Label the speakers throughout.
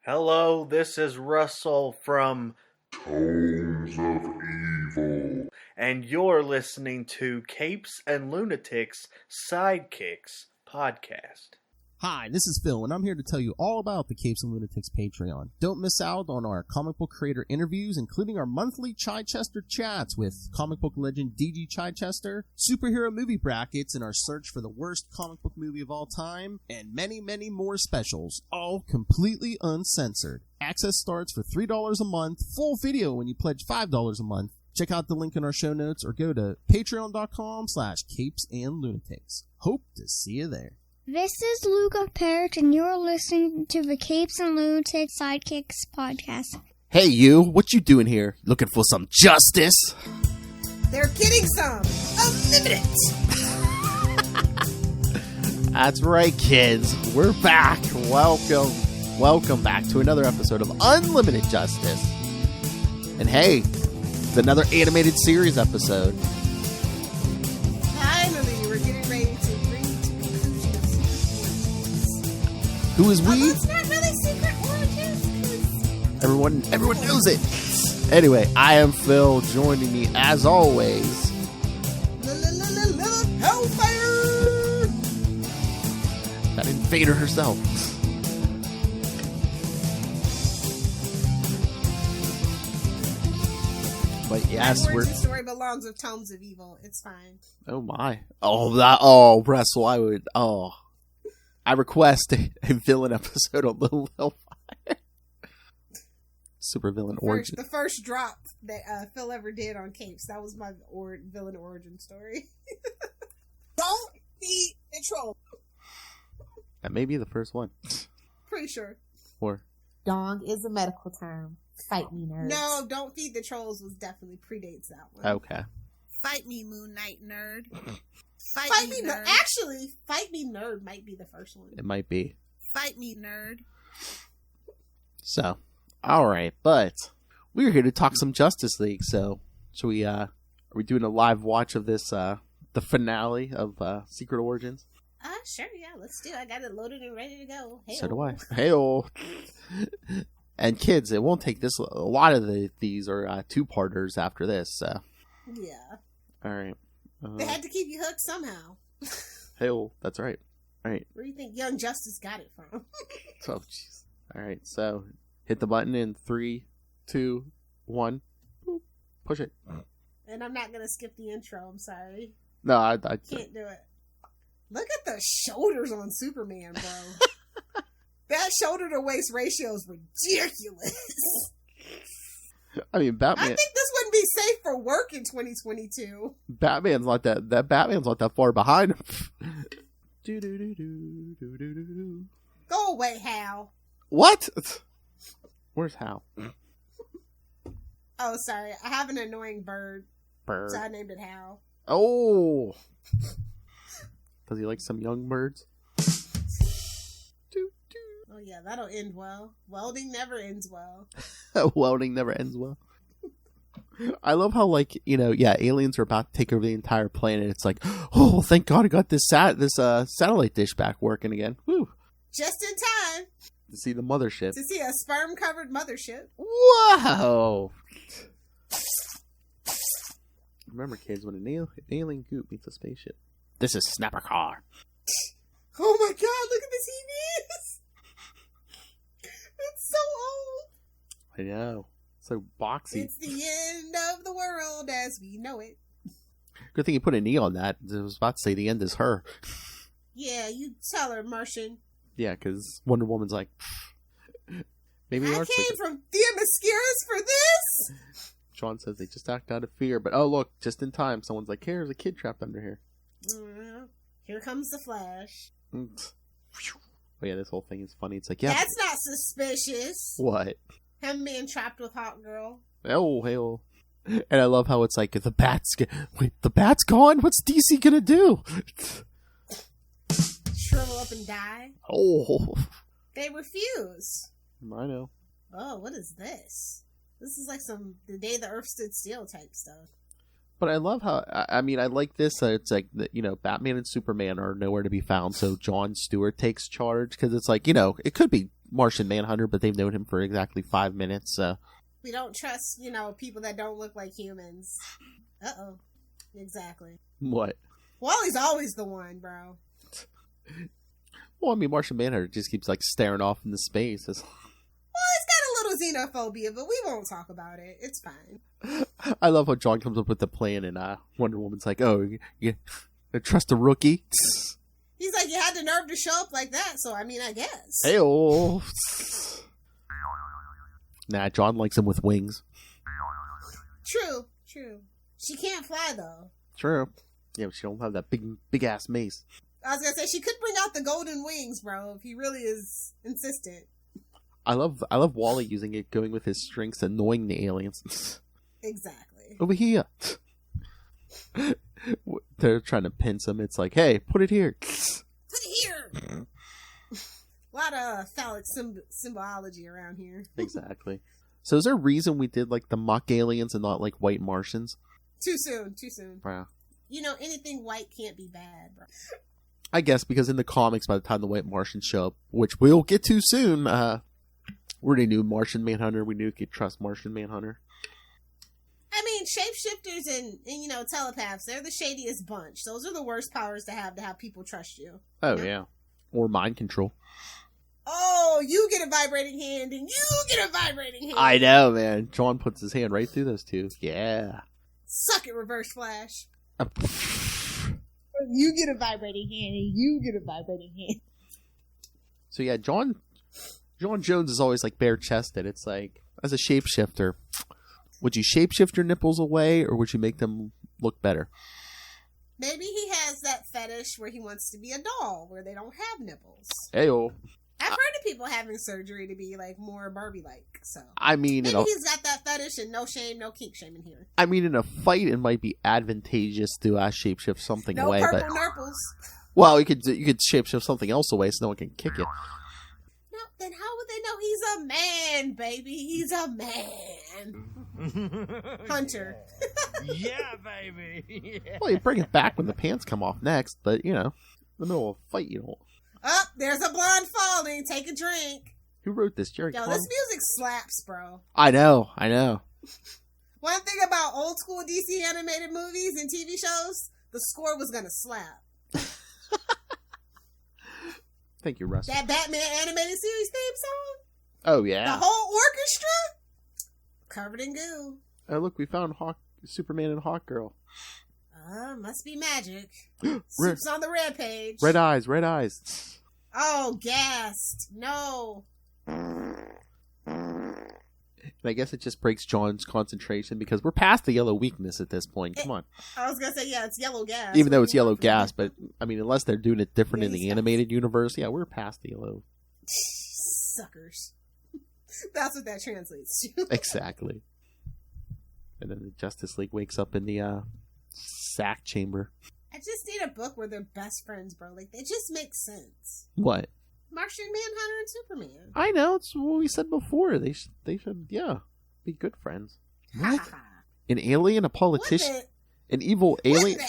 Speaker 1: Hello, this is Russell from
Speaker 2: Tones of Evil.
Speaker 1: and you're listening to Capes and Lunatics Sidekicks podcast.
Speaker 3: Hi, this is Phil, and I'm here to tell you all about the Capes and Lunatics Patreon. Don't miss out on our comic book creator interviews, including our monthly Chichester chats with comic book legend DG Chichester, superhero movie brackets in our search for the worst comic book movie of all time, and many, many more specials, all completely uncensored. Access starts for $3 a month, full video when you pledge $5 a month. Check out the link in our show notes or go to patreon.com/capesandlunatics. Hope to see you there.
Speaker 4: This is Luca Perich, and you're listening to the Capes and Lunatics Sidekicks podcast.
Speaker 3: Hey you, what you doing here? Looking for some justice?
Speaker 5: They're getting some. Unlimited.
Speaker 3: That's right, kids. We're back. Welcome back to another episode of Unlimited Justice. And hey, it's another animated series episode.
Speaker 5: Finally, we're getting ready to bring to conclusion of Secret
Speaker 3: Who is we?
Speaker 5: Origins. It's not really Secret Origins.
Speaker 3: Everyone knows it. Anyway, I am Phil. Joining me, as always,
Speaker 5: Hellfire.
Speaker 3: that invader herself. But yes,
Speaker 5: My
Speaker 3: we're.
Speaker 5: origin story belongs with Tones of Evil. It's fine.
Speaker 3: Oh my! Oh, Russell, I request a villain episode on Little Hellfire. Super villain origin.
Speaker 5: The first drop that Phil ever did on Capes. That was my villain origin story. Don't feed the troll.
Speaker 3: That may be the first one.
Speaker 5: Pretty sure.
Speaker 3: Or
Speaker 6: Dong is a medical term. Fight me, nerds.
Speaker 5: No, Don't Feed the Trolls was definitely predates that one.
Speaker 3: okay.
Speaker 7: Fight me, Moon Knight nerd.
Speaker 5: Fight me, nerd. Actually, Fight Me, Nerd might be the first one.
Speaker 3: It might be.
Speaker 7: Fight me, nerd.
Speaker 3: So, all right, but we're here to talk some Justice League. So, should we? Are we doing a live watch of this? The finale of Secret Origins.
Speaker 5: Sure, yeah, let's do it. I got it loaded and ready to go. Hey-o.
Speaker 3: So do I. Hey-o. And kids, it won't take this. A lot of these are two-parters after this. So.
Speaker 5: Yeah.
Speaker 3: All right.
Speaker 5: They had to keep you hooked somehow.
Speaker 3: Hey-o. That's right. All right.
Speaker 5: Where do you think Young Justice got it from?
Speaker 3: Oh, jeez. All right. So hit the button in 3, 2, 1. Boop. Push it.
Speaker 5: And I'm not gonna skip the intro. I'm sorry.
Speaker 3: No, I
Speaker 5: Can't do it. Look at the shoulders on Superman, bro. That shoulder to waist ratio is ridiculous.
Speaker 3: I mean,
Speaker 5: I
Speaker 3: Batman.
Speaker 5: think this wouldn't be safe for work in 2022.
Speaker 3: Batman's not that Batman's not that far behind him.
Speaker 5: Go away, Hal.
Speaker 3: What? Where's Hal?
Speaker 5: Oh, sorry. I have an annoying bird,
Speaker 3: Bird.
Speaker 5: so I named it Hal.
Speaker 3: Oh. Does he like some young birds?
Speaker 5: Oh yeah, that'll end well. Welding never ends well.
Speaker 3: Welding never ends well. I love how, like, aliens are about to take over the entire planet. It's like, oh, thank God I got this satellite dish back working again. Woo.
Speaker 5: Just in time
Speaker 3: To see the mothership.
Speaker 5: to see a sperm-covered mothership.
Speaker 3: Whoa! Remember, kids, when an alien goop meets a spaceship. This is Snapper Car.
Speaker 5: Oh my God! Look at this EVs. It's so old.
Speaker 3: I know. So boxy.
Speaker 5: It's the end of the world as we know it.
Speaker 3: Good thing you put a knee on that. I was about to say the end is her.
Speaker 5: Yeah, you tell her, Martian.
Speaker 3: Yeah, because Wonder Woman's like, maybe
Speaker 5: I
Speaker 3: Mark's
Speaker 5: came
Speaker 3: like,
Speaker 5: from Themyscirus for this.
Speaker 3: Sean says they just act out of fear, but oh look, just in time, someone's like, here's a kid trapped under here.
Speaker 5: Here comes the Flash.
Speaker 3: Oh yeah, this whole thing is funny. It's like, yeah,
Speaker 5: That's not suspicious.
Speaker 3: what?
Speaker 5: Him being trapped with Hawk Girl.
Speaker 3: Oh, hell. And I love how it's like, the bat's gone? What's DC gonna do?
Speaker 5: Shrivel up and die.
Speaker 3: Oh,
Speaker 5: They refuse.
Speaker 3: I know.
Speaker 5: Oh, what is this? This is like the day the Earth stood still type stuff.
Speaker 3: But I love how, I mean, I like this. It's like, Batman and Superman are nowhere to be found, so Jon Stewart takes charge, because it's like, it could be Martian Manhunter, but they've known him for exactly 5 minutes, so.
Speaker 5: We don't trust, people that don't look like humans. Uh-oh. Exactly.
Speaker 3: What?
Speaker 5: Wally's always the one, bro.
Speaker 3: Well, I mean, Martian Manhunter just keeps, like, staring off into space.
Speaker 5: Well, it's got a little xenophobia, but we won't talk about it. It's fine.
Speaker 3: I love how John comes up with the plan, and Wonder Woman's like, "Oh, you trust a rookie?"
Speaker 5: He's like, "You had the nerve to show up like that, so I mean, I guess."
Speaker 3: Hey-oh. Nah, John likes him with wings.
Speaker 5: True. She can't fly, though.
Speaker 3: True. Yeah, but she don't have that big ass mace.
Speaker 5: I was gonna say, she could bring out the golden wings, bro, if he really is insistent.
Speaker 3: I love Wally using it, going with his strengths, annoying the aliens.
Speaker 5: Exactly.
Speaker 3: Over here. They're trying to pinch him. It's like, hey, put it here.
Speaker 5: Put it here. A lot of phallic symbology around here.
Speaker 3: Exactly. So is there a reason we did like the mock aliens and not like white Martians?
Speaker 5: Too soon.
Speaker 3: Wow.
Speaker 5: Anything white can't be bad, bro.
Speaker 3: I guess because in the comics, by the time the white Martians show up, which we'll get to soon, we already knew Martian Manhunter. We knew we could trust Martian Manhunter.
Speaker 5: I mean, shapeshifters and telepaths, they're the shadiest bunch. Those are the worst powers to have people trust you.
Speaker 3: Oh, yeah. Or mind control.
Speaker 5: Oh, you get a vibrating hand and you get a vibrating hand.
Speaker 3: I know, man. John puts his hand right through those two. Yeah.
Speaker 5: Suck it, Reverse Flash. You get a vibrating hand and you get a vibrating hand.
Speaker 3: So yeah, John Jones is always like bare chested. It's like, as a shapeshifter, would you shapeshift your nipples away or would you make them look better?
Speaker 5: Maybe he has that fetish where he wants to be a doll, where they don't have nipples.
Speaker 3: Ayo.
Speaker 5: I've heard of people having surgery to be like more Barbie-like. So
Speaker 3: I mean,
Speaker 5: maybe he's got that fetish, and no shame, no kink shame in here.
Speaker 3: I mean, in a fight, it might be advantageous to shapeshift something away.
Speaker 5: No purple
Speaker 3: but
Speaker 5: nurples.
Speaker 3: Well, you could shapeshift something else away so no one can kick it.
Speaker 5: No, then how would they know he's a man, baby? He's a man. Hunter.
Speaker 1: Yeah, baby. Yeah.
Speaker 3: Well, you bring it back when the pants come off next, but in the middle of a fight, you don't.
Speaker 5: Oh, there's a blonde falling. Take a drink.
Speaker 3: Who wrote this? Jerry
Speaker 5: Yo,
Speaker 3: Clum?
Speaker 5: this music slaps, bro.
Speaker 3: I know.
Speaker 5: One thing about old school DC animated movies and TV shows, the score was gonna slap.
Speaker 3: Thank you, Russ.
Speaker 5: That Batman animated series theme song?
Speaker 3: Oh, yeah.
Speaker 5: The whole orchestra? Covered in goo.
Speaker 3: Oh, look, we found Superman and Hawkgirl.
Speaker 5: Must be magic. Soup's on the rampage.
Speaker 3: Red eyes.
Speaker 5: Oh, gassed. No.
Speaker 3: And I guess it just breaks John's concentration because we're past the yellow weakness at this point. Come on.
Speaker 5: I was going to say, yeah, it's yellow gas.
Speaker 3: Even though it's yellow gas, but I mean, unless they're doing it different in the animated universe, yeah, we're past the yellow.
Speaker 5: Suckers. That's what that translates to.
Speaker 3: Exactly. And then the Justice League wakes up in the sack chamber.
Speaker 5: I just need a book where they're best friends, bro. Like, they just make sense.
Speaker 3: What?
Speaker 5: Martian Manhunter and Superman.
Speaker 3: I know, it's what we said before. They should, yeah, be good friends. What? An alien, a politician, an evil alien.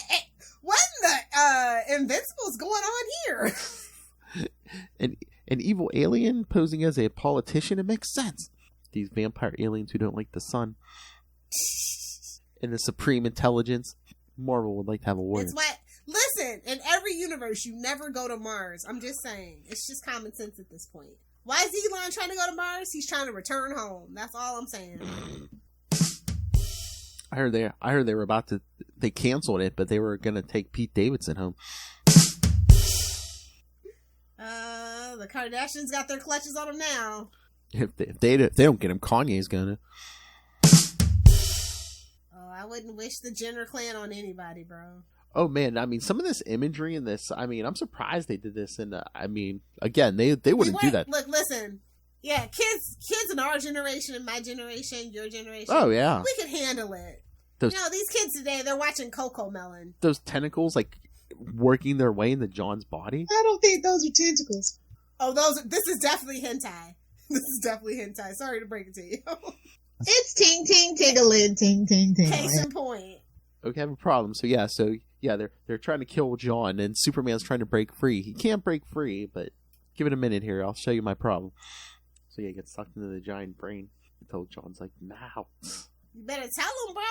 Speaker 5: What in the Invincible's going on here?
Speaker 3: An evil alien posing as a politician. It makes sense. These vampire aliens who don't like the sun. And the supreme intelligence. Marvel would like to have a word.
Speaker 5: It's what. Listen, in every universe, you never go to Mars. I'm just saying. It's just common sense at this point. Why is Elon trying to go to Mars? He's trying to return home. That's all I'm saying.
Speaker 3: I heard they were about to. They canceled it, but they were going to take Pete Davidson home.
Speaker 5: The Kardashians got their clutches on him now.
Speaker 3: If they don't get him, Kanye's gonna.
Speaker 5: Oh, I wouldn't wish the Jenner clan on anybody, bro.
Speaker 3: Oh man, I mean, some of this imagery in this, I mean, I'm surprised they did this. And I mean, again, they wouldn't do that.
Speaker 5: Look, listen. Yeah, kids in our generation, my generation, your generation.
Speaker 3: Oh yeah,
Speaker 5: we can handle it. These kids today, they're watching Coco Melon.
Speaker 3: Those tentacles, like working their way into John's body.
Speaker 5: I don't think those are tentacles. Oh, this is definitely hentai. This is definitely hentai. Sorry to break it to you.
Speaker 6: It's ting ting tingling ting ting ting.
Speaker 5: Case in point.
Speaker 3: Okay, I have a problem. So yeah, they're trying to kill John, and Superman's trying to break free. He can't break free, but give it a minute here. I'll show you my problem. So yeah, he gets sucked into the giant brain until John's like, now.
Speaker 5: You better tell him, bro.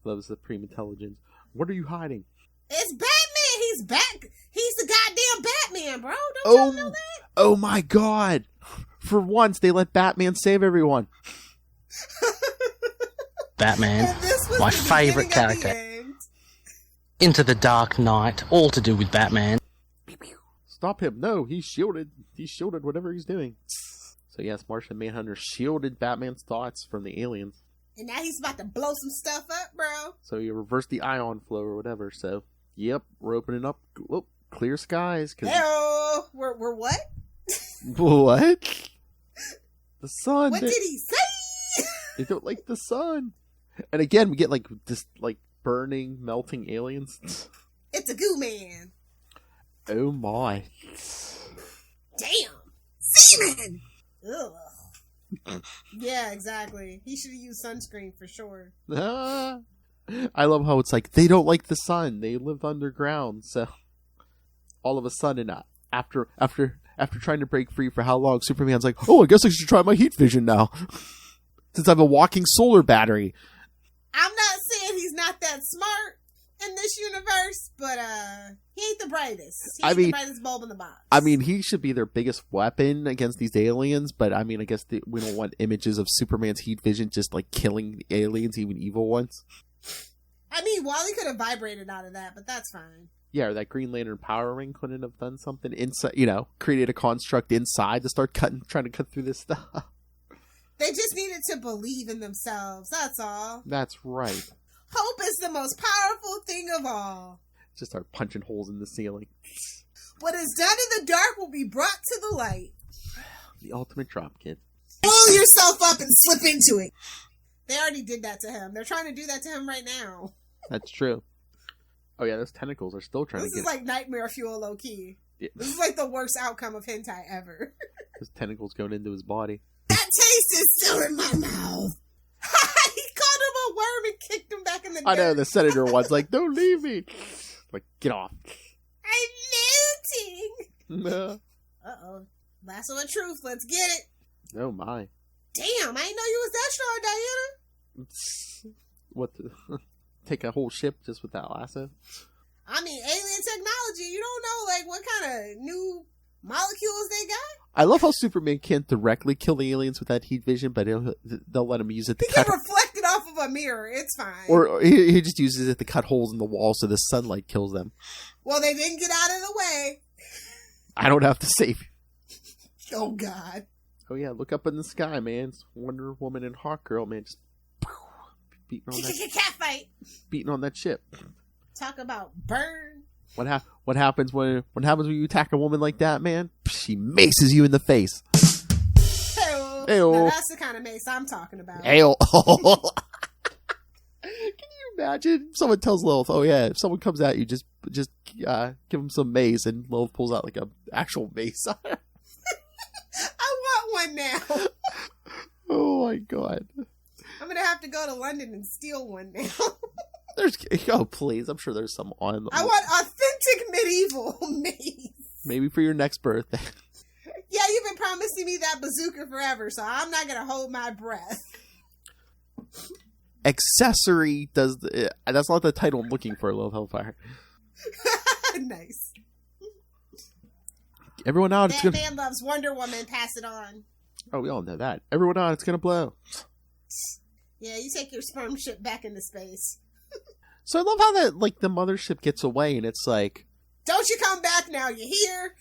Speaker 3: Loves the supreme intelligence. What are you hiding?
Speaker 5: It's Batman. He's back. He's the goddamn Batman, bro. Don't y'all know that?
Speaker 3: Oh my God! For once, they let Batman save everyone.
Speaker 1: Batman,
Speaker 5: And this was
Speaker 1: my
Speaker 5: the
Speaker 1: favourite
Speaker 5: beginning of the
Speaker 1: character.
Speaker 5: end.
Speaker 1: Into the Dark Knight, all to do with Batman.
Speaker 3: Stop him! No, he's shielded. He's shielded whatever he's doing. So yes, Martian Manhunter shielded Batman's thoughts from the aliens.
Speaker 5: And now he's about to blow some stuff up, bro.
Speaker 3: So you reverse the ion flow or whatever. So, yep, we're opening up. Whoop, clear skies.
Speaker 5: Hello. We're what?
Speaker 3: What? The sun.
Speaker 5: What did he say?
Speaker 3: They don't like the sun. And again, we get like this, like burning, melting aliens.
Speaker 5: It's a goo man.
Speaker 3: Oh my!
Speaker 5: Damn. Semen. Ugh. Yeah, exactly. He should have used sunscreen for sure.
Speaker 3: I love how it's like they don't like the sun. They live underground, so all of a sudden, after trying to break free for how long, Superman's like, "Oh, I guess I should try my heat vision now, since I'm a walking solar battery."
Speaker 5: I'm not saying he's not that smart in this universe, but he ain't the brightest. He ain't the brightest bulb in the box.
Speaker 3: I mean, he should be their biggest weapon against these aliens, but I mean, I guess we don't want images of Superman's heat vision just like killing the aliens, even evil ones.
Speaker 5: I mean, Wally could have vibrated out of that, but that's fine.
Speaker 3: Yeah, or that Green Lantern power ring couldn't have done something inside, created a construct inside to start trying to cut through this stuff.
Speaker 5: They just needed to believe in themselves, that's all.
Speaker 3: That's right.
Speaker 5: Hope is the most powerful thing of all.
Speaker 3: Just start punching holes in the ceiling.
Speaker 5: What is done in the dark will be brought to the light.
Speaker 3: The ultimate drop kid.
Speaker 5: Pull yourself up and slip into it. They already did that to him. They're trying to do that to him right now.
Speaker 3: That's true. Oh yeah, those tentacles are still trying
Speaker 5: This
Speaker 3: to
Speaker 5: is like nightmare fuel low key.
Speaker 3: Yeah.
Speaker 5: This is like the worst outcome of hentai ever.
Speaker 3: His tentacles going into his body.
Speaker 5: That taste is still in my mouth. He called him a worm and kicked him back in the dirt.
Speaker 3: I know, the senator one's like, don't leave me. Like, get off.
Speaker 5: I'm looting. Uh-oh. Lasso of truth. Let's get it.
Speaker 3: Oh my.
Speaker 5: Damn, I didn't know you was that strong, Diana.
Speaker 3: What the... Take a whole ship just with that lasso?
Speaker 5: I mean, alien technology. You don't know, like, what kind of new molecules they got?
Speaker 3: I love how Superman can't directly kill the aliens with that heat vision, but they'll let him use it to
Speaker 5: He
Speaker 3: cut...
Speaker 5: can reflect it off of a mirror. It's fine.
Speaker 3: Or he just uses it to cut holes in the wall so the sunlight kills them.
Speaker 5: Well, they didn't get out of the way.
Speaker 3: I don't have to save you.
Speaker 5: Oh, God.
Speaker 3: Oh yeah, look up in the sky, man. It's Wonder Woman and Hawkgirl, man. Just beating on that,
Speaker 5: Cat fight.
Speaker 3: beating on that ship.
Speaker 5: Talk about burn.
Speaker 3: What happens when you attack a woman like that, man? She maces you in the face.
Speaker 5: Hey-o.
Speaker 3: Hey-o.
Speaker 5: Now, that's the kind of mace I'm talking about.
Speaker 3: Ayo. Can you imagine? Someone tells Lilith, "Oh yeah, if someone comes at you, just give them some mace," and Lilith pulls out like a actual mace.
Speaker 5: I want one now.
Speaker 3: Oh my god.
Speaker 5: I'm gonna have to go to London and steal one now.
Speaker 3: Please, I'm sure there's some on.
Speaker 5: I want authentic medieval mace.
Speaker 3: Maybe for your next birthday.
Speaker 5: Yeah, you've been promising me that bazooka forever, so I'm not gonna hold my breath.
Speaker 3: Accessory does that's not the title I'm looking for, Lilith Hellfire.
Speaker 5: Nice.
Speaker 3: Everyone out,
Speaker 5: That man loves Wonder Woman. Pass it on.
Speaker 3: Oh, we all know that. Everyone out, it's gonna blow.
Speaker 5: Yeah, you take your sperm ship back into space.
Speaker 3: So I love how that the mothership gets away, and it's like,
Speaker 5: don't you come back now? You here?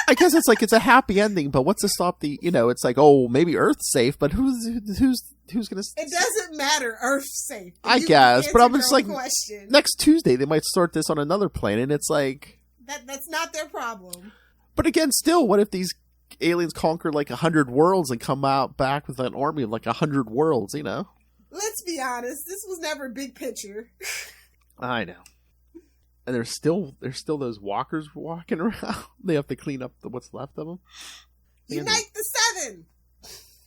Speaker 3: I guess it's a happy ending, but what's to stop the it's like, oh, maybe Earth's safe, but who's gonna?
Speaker 5: It doesn't matter. Earth's safe.
Speaker 3: I
Speaker 5: You
Speaker 3: guess, but I'm
Speaker 5: answered
Speaker 3: just
Speaker 5: your
Speaker 3: like,
Speaker 5: own question.
Speaker 3: next Tuesday they might start this on another planet. And it's like
Speaker 5: That's not their problem.
Speaker 3: But again, still, what if these aliens conquer 100 worlds and come out back with an army of 100 worlds?
Speaker 5: Let's be honest. This was never big picture.
Speaker 3: I know. And there's still those walkers walking around. They have to clean up what's left of them.
Speaker 5: Unite the Seven.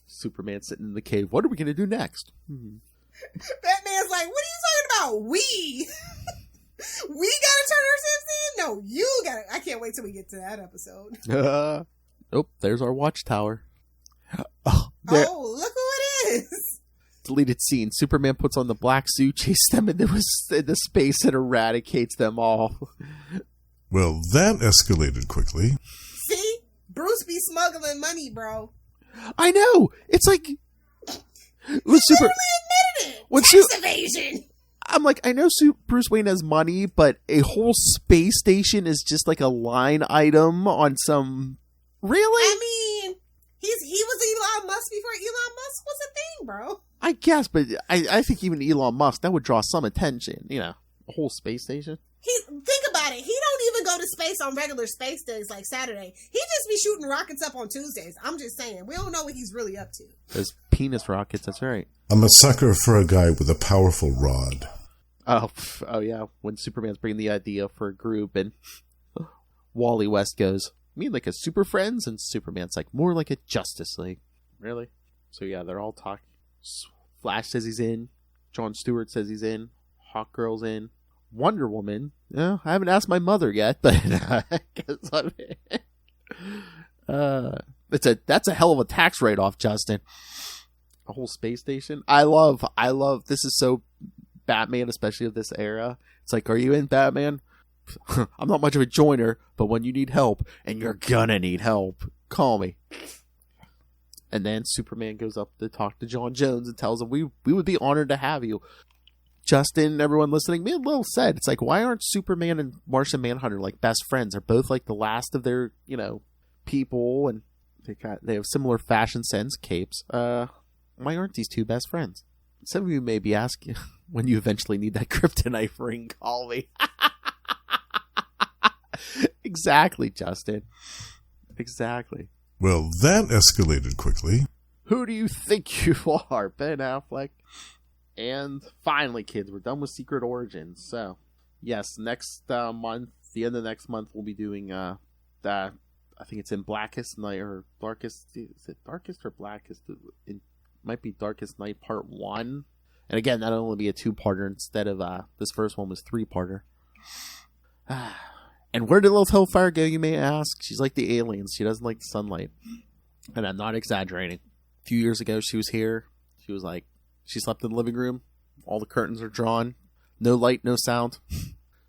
Speaker 3: Superman sitting in the cave. What are we going to do next?
Speaker 5: Batman's like, what are you talking No, we gotta turn ourselves in. No, you gotta. I can't wait till we get to that episode.
Speaker 3: Oh, there's our watchtower.
Speaker 5: Oh, look who it is.
Speaker 3: Deleted scene. Superman puts on the black suit, chases them into space, and eradicates them all.
Speaker 2: Well, that escalated quickly.
Speaker 5: See? Bruce be smuggling money, bro.
Speaker 3: I know. It's like
Speaker 5: He literally admitted it. Tax evasion.
Speaker 3: I'm like, I know Bruce Wayne has money, but a whole space station is just like a line item on some. Really?
Speaker 5: I mean, he was Elon Musk before Elon Musk was a thing, bro.
Speaker 3: I guess, but I think even Elon Musk, that would draw some attention. You know, a whole space station.
Speaker 5: Think about it. He don't even go to space on regular space days like Saturday. He just be shooting rockets up on Tuesdays. I'm just saying. We don't know what he's really up to.
Speaker 3: Those penis rockets, that's right.
Speaker 2: I'm a sucker for a guy with a powerful rod.
Speaker 3: Oh yeah. When Superman's bringing the idea for a group and Wally West goes, "You mean like a Super Friends?" And Superman's like, "More like a Justice League." Really? So yeah, they're all talking. Flash says he's in. Jon Stewart says he's in. Hawkgirl's in. Wonder Woman. I haven't asked my mother yet, but I guess I'm in. That's a hell of a tax write-off, Justin. A whole space station. I love. This is so Batman, especially of this era. It's like, are you in, Batman? I'm not much of a joiner, but when you need help, and you're gonna need help, call me. And then Superman goes up to talk to John Jones and tells him, we would be honored to have you. Justin, everyone listening, me a little sad. It's like, why aren't Superman and Martian Manhunter like best friends? They're both like the last of their, people, and they have similar fashion sense, capes. Why aren't these two best friends? Some of you may be asking, when you eventually need that kryptonite ring, call me. Exactly, Justin. Exactly.
Speaker 2: Well, that escalated quickly.
Speaker 3: Who do you think you are, Ben Affleck? And finally, kids, we're done with Secret Origins. So, yes, next month, the end of next month, we'll be doing that. I think it's in Blackest Night or Darkest. Is it Darkest or Blackest? It might be Darkest Night Part 1. And again, that'll only be a 2-parter instead of this first one was 3-parter. And where did Little Hellfire go, you may ask? She's like the aliens. She doesn't like the sunlight. And I'm not exaggerating. A few years ago, she was here. She was like, she slept in the living room. All the curtains are drawn. No light, no sound.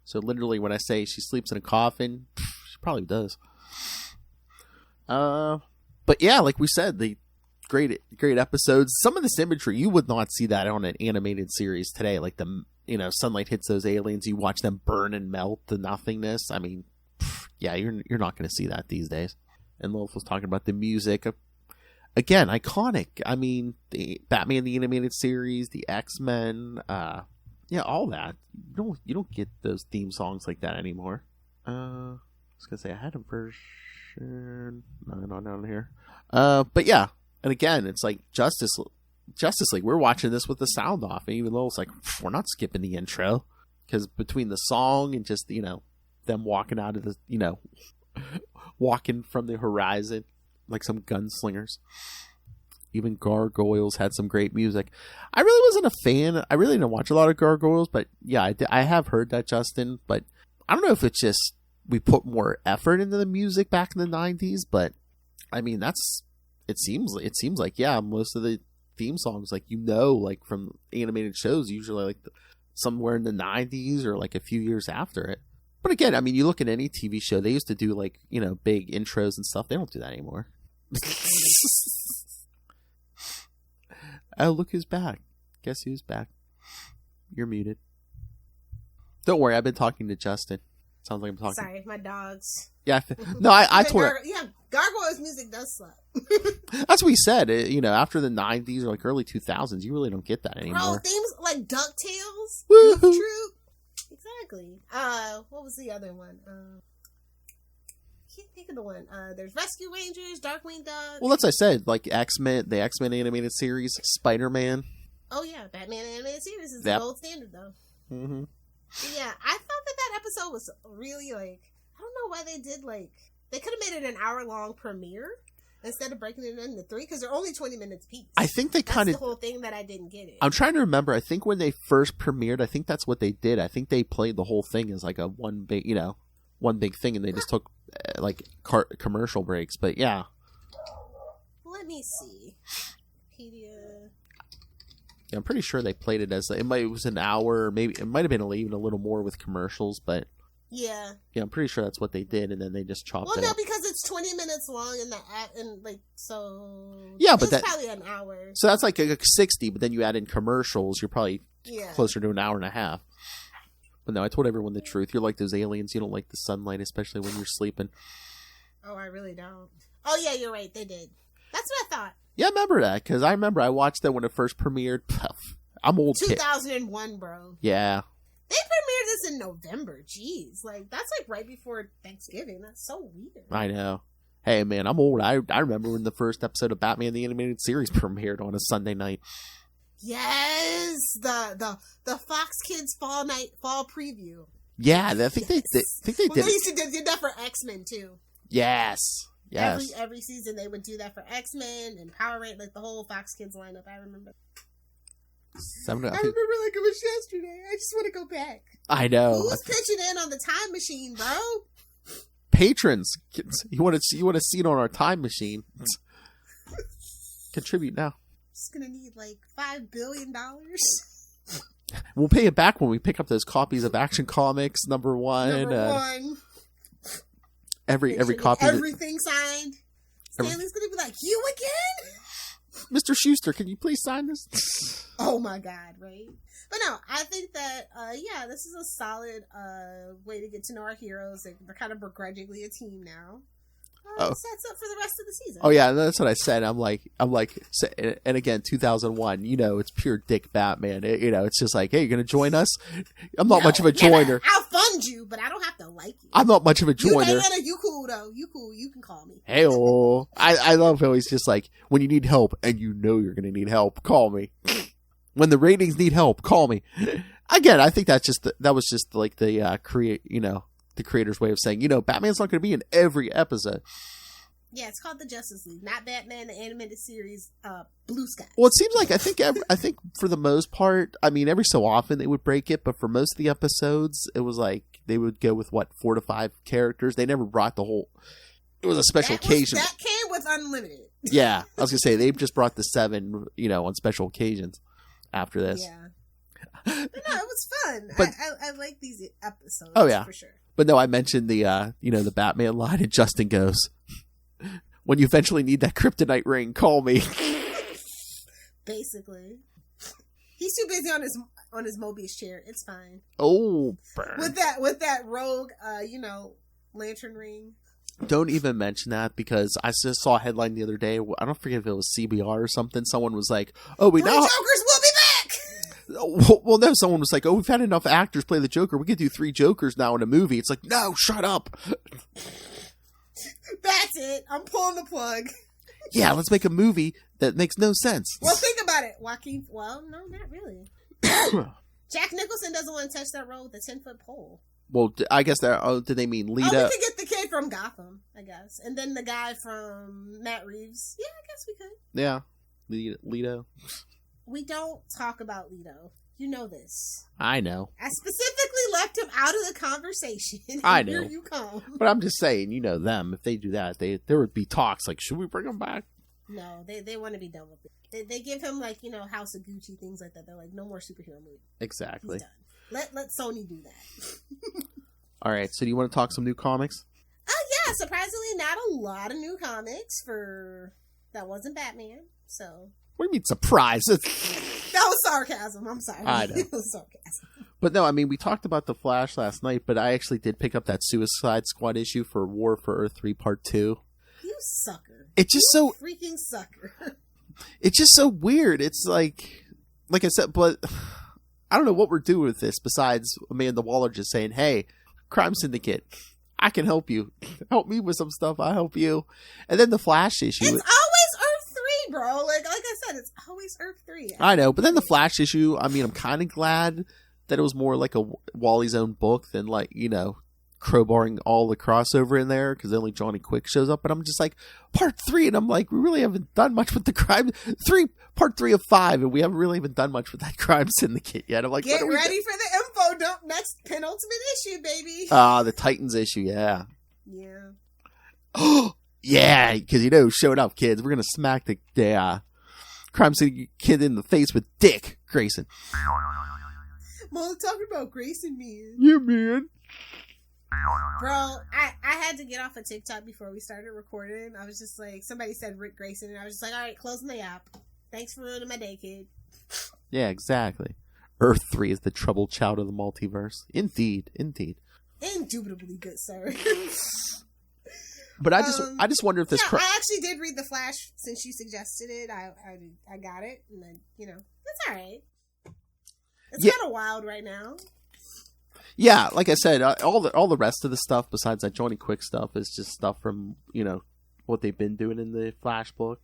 Speaker 3: So literally, when I say she sleeps in a coffin, she probably does. But yeah, like we said, the great episodes. Some of this imagery, you would not see that on an animated series today. Like the sunlight hits those aliens, you watch them burn and melt to nothingness. I mean, yeah, you're not going to see that these days. And Lilith was talking about the music. Again, iconic. I mean, the Batman the Animated Series, the X-Men, all that. You don't get those theme songs like that anymore. I was gonna say I had a version. No, not down here. But yeah, and again, it's like Justice League. We're watching this with the sound off, and even though it's like we're not skipping the intro because between the song and just them walking out of the walking from the horizon like some gunslingers. Even Gargoyles had some great music. I really wasn't a fan. I really didn't watch a lot of Gargoyles, but yeah, I have heard that, Justin. But I don't know if it's just we put more effort into the music back in the 90s, but I mean it seems like most of the theme songs like from animated shows usually like somewhere in the 90s or like a few years after it. But again, I mean, you look at any TV show, they used to do like big intros and stuff. They don't do that anymore. Oh, look who's back. Guess who's back? You're muted. Don't worry, I've been talking to Justin. Sounds like I'm talking.
Speaker 5: Sorry, my dogs.
Speaker 3: Yeah, I told her.
Speaker 5: Yeah, Gargoyles music does slap.
Speaker 3: That's what he said. After the 90s or like early 2000s, you really don't get that anymore.
Speaker 5: Bro, themes like DuckTales,
Speaker 3: Woo-hoo.
Speaker 5: Goof Troop. Exactly. What was the other one? Can't think of the one. There's Rescue Rangers, Darkwing Duck.
Speaker 3: Well, that's what I said. Like X-Men, the X-Men animated series, Spider-Man.
Speaker 5: Oh yeah, Batman animated series is
Speaker 3: Yep.
Speaker 5: the gold standard though.
Speaker 3: Mm-hmm.
Speaker 5: Yeah, I thought that episode was really I don't know why they did they could have made it an hour-long premiere instead of breaking it into 3, because they're only 20 minutes piece.
Speaker 8: I think they kind of...
Speaker 5: That's the whole thing that I didn't get it.
Speaker 8: I'm trying to remember. I think when they first premiered, I think that's what they did. I think they played the whole thing as like a one big thing, and they just took like commercial breaks. But yeah.
Speaker 5: Let me see. Wikipedia.
Speaker 8: Yeah, I'm pretty sure they played it as it was an hour, maybe it might have been even a little more with commercials, but
Speaker 5: yeah,
Speaker 8: I'm pretty sure that's what they did, and then they just chopped it.
Speaker 5: Well, no,
Speaker 8: up.
Speaker 5: Because it's 20 minutes long in the app, and like so.
Speaker 8: Yeah, but that's
Speaker 5: probably an hour.
Speaker 8: So that's like a 60, but then you add in commercials, you're probably
Speaker 5: Yeah.
Speaker 8: closer to an hour and a half. But no, I told everyone the truth. You're like those aliens. You don't like the sunlight, especially when you're sleeping.
Speaker 5: Oh, I really don't. Oh, yeah, you're right. They did. That's what I thought.
Speaker 8: Yeah, I remember that, because I remember I watched that when it first premiered. I'm old kid.
Speaker 5: 2001, bro.
Speaker 8: Yeah.
Speaker 5: They premiered this in November. Jeez. Like, that's like right before Thanksgiving. That's so weird.
Speaker 8: I know. Hey, man, I'm old. I remember when the first episode of Batman the Animated Series premiered on a Sunday night.
Speaker 5: Yes, the Fox Kids fall preview.
Speaker 8: Yeah, I think they did.
Speaker 5: They used to did that for X-Men too.
Speaker 8: Yes.
Speaker 5: Every season they would do that for X-Men and Power Rangers, like the whole Fox Kids lineup. I remember. I remember like it was yesterday. I just want to go back.
Speaker 8: I know.
Speaker 5: Who's pitching in on the time machine, bro?
Speaker 8: Patrons, you want to see it on our time machine? Contribute now.
Speaker 5: Just gonna need like $5 billion.
Speaker 8: We'll pay it back when we pick up those copies of Action Comics number one. Every copy.
Speaker 5: Everything signed. Stanley's gonna be like, "You again,
Speaker 8: Mr. Schuster? Can you please sign this?"
Speaker 5: Oh my God, right? But no, I think that this is a solid way to get to know our heroes. They're kind of begrudgingly a team now. Sets up for the rest of the season.
Speaker 8: Oh yeah, that's what I said. I'm like, and again, 2001. It's pure dick Batman. It's just like, hey, you're gonna join us? I'm not much of a joiner.
Speaker 5: I'll fund you, but I don't have to like you.
Speaker 8: I'm not much of a joiner.
Speaker 5: You cool though. You cool. You can call me.
Speaker 8: Hey, I love how he's just like, when you need help and you're gonna need help, call me. When the ratings need help, call me. Again, I think that was just like the the creator's way of saying, Batman's not going to be in every episode.
Speaker 5: Yeah, it's called the Justice League, not Batman the Animated Series. Blue Sky.
Speaker 8: Well, it seems like I think for the most part, I mean, every so often they would break it, but for most of the episodes, it was like they would go with 4 to 5 characters. They never brought the whole. It was a special occasion.
Speaker 5: That came with Unlimited.
Speaker 8: Yeah, I was gonna say they just brought the 7, on special occasions. After this,
Speaker 5: yeah. But no, it was fun.
Speaker 8: But,
Speaker 5: I like these episodes.
Speaker 8: Oh yeah,
Speaker 5: for sure.
Speaker 8: But no, I mentioned the the Batman line, and Justin goes, "When you eventually need that kryptonite ring, call me."
Speaker 5: Basically, he's too busy on his Mobius chair. It's fine.
Speaker 8: Oh, burn.
Speaker 5: with that rogue, lantern ring.
Speaker 8: Don't even mention that, because I just saw a headline the other day. I don't forget if it was CBR or something. Someone was like, "Oh, we now
Speaker 5: Jokers will be back."
Speaker 8: Well, no, someone was like, "Oh, we've had enough actors play the Joker. We could do 3 Jokers now in a movie." It's like, no, shut up.
Speaker 5: That's it. I'm pulling the plug.
Speaker 8: Yeah, let's make a movie that makes no sense.
Speaker 5: Well, think about it, Joaquin. Well, no, not really. Jack Nicholson doesn't want to touch that road with a 10-foot pole.
Speaker 8: Well, I guess did they mean Lita?
Speaker 5: Oh, we could get the kid from Gotham, I guess. And then the guy from Matt Reeves. Yeah, I guess we could.
Speaker 8: Yeah. Leto.
Speaker 5: We don't talk about Leto. You know this.
Speaker 8: I know.
Speaker 5: I specifically left him out of the conversation.
Speaker 8: I know.
Speaker 5: Here you come.
Speaker 8: But I'm just saying, them, if they do that, there would be talks like, should we bring him back?
Speaker 5: No, they want to be done with it. They give him House of Gucci, things like that. They're like, no more superhero movie.
Speaker 8: Exactly.
Speaker 5: He's done. Let Sony do that.
Speaker 8: All right, so do you want to talk some new comics?
Speaker 5: Yeah, surprisingly not a lot of new comics that wasn't Batman, so.
Speaker 8: What do you mean surprise?
Speaker 5: That was sarcasm, I'm sorry.
Speaker 8: I know.
Speaker 5: It was sarcasm.
Speaker 8: But no, I mean, we talked about The Flash last night, but I actually did pick up that Suicide Squad issue for War for Earth 3 Part 2.
Speaker 5: You sucker.
Speaker 8: It's just
Speaker 5: you freaking sucker.
Speaker 8: It's just so weird. It's like I said, but I don't know what we're doing with this besides Amanda Waller just saying, hey, Crime Syndicate, I can help you. Help me with some stuff, I'll help you. And then the Flash issue.
Speaker 5: It's always Earth 3, bro. Like I said, it's always Earth 3.
Speaker 8: I know, but then the Flash issue, I mean, I'm kind of glad that it was more like a Wally's own book than crowbarring all the crossover in there because only Johnny Quick shows up. But I'm just like, part 3, and I'm like, we really haven't done much with the crime. Part 3 of 5, and we haven't really even done much with that crime syndicate yet. I'm like,
Speaker 5: get ready for the info dump next penultimate issue, baby.
Speaker 8: The Titans issue, yeah.
Speaker 5: Yeah.
Speaker 8: Oh, yeah, because showing up, kids. We're gonna smack the crime city kid in the face with Dick Grayson.
Speaker 5: Mom, talking about Grayson, man.
Speaker 8: Yeah, man.
Speaker 5: Bro, I had to get off of TikTok before we started recording. I was just like, somebody said Rick Grayson, and I was just like, all right, closing the app. Thanks for ruining my day, kid.
Speaker 8: Yeah, exactly. Earth 3 is the troubled child of the multiverse. Indeed.
Speaker 5: Indubitably good, sir.
Speaker 8: But I just wonder if this.
Speaker 5: Yeah, I actually did read The Flash since you suggested it. I got it, and then it's all right. It's kind of wild right now.
Speaker 8: Yeah, like I said, all the rest of the stuff besides that Johnny Quick stuff is just stuff from what they've been doing in the Flash book.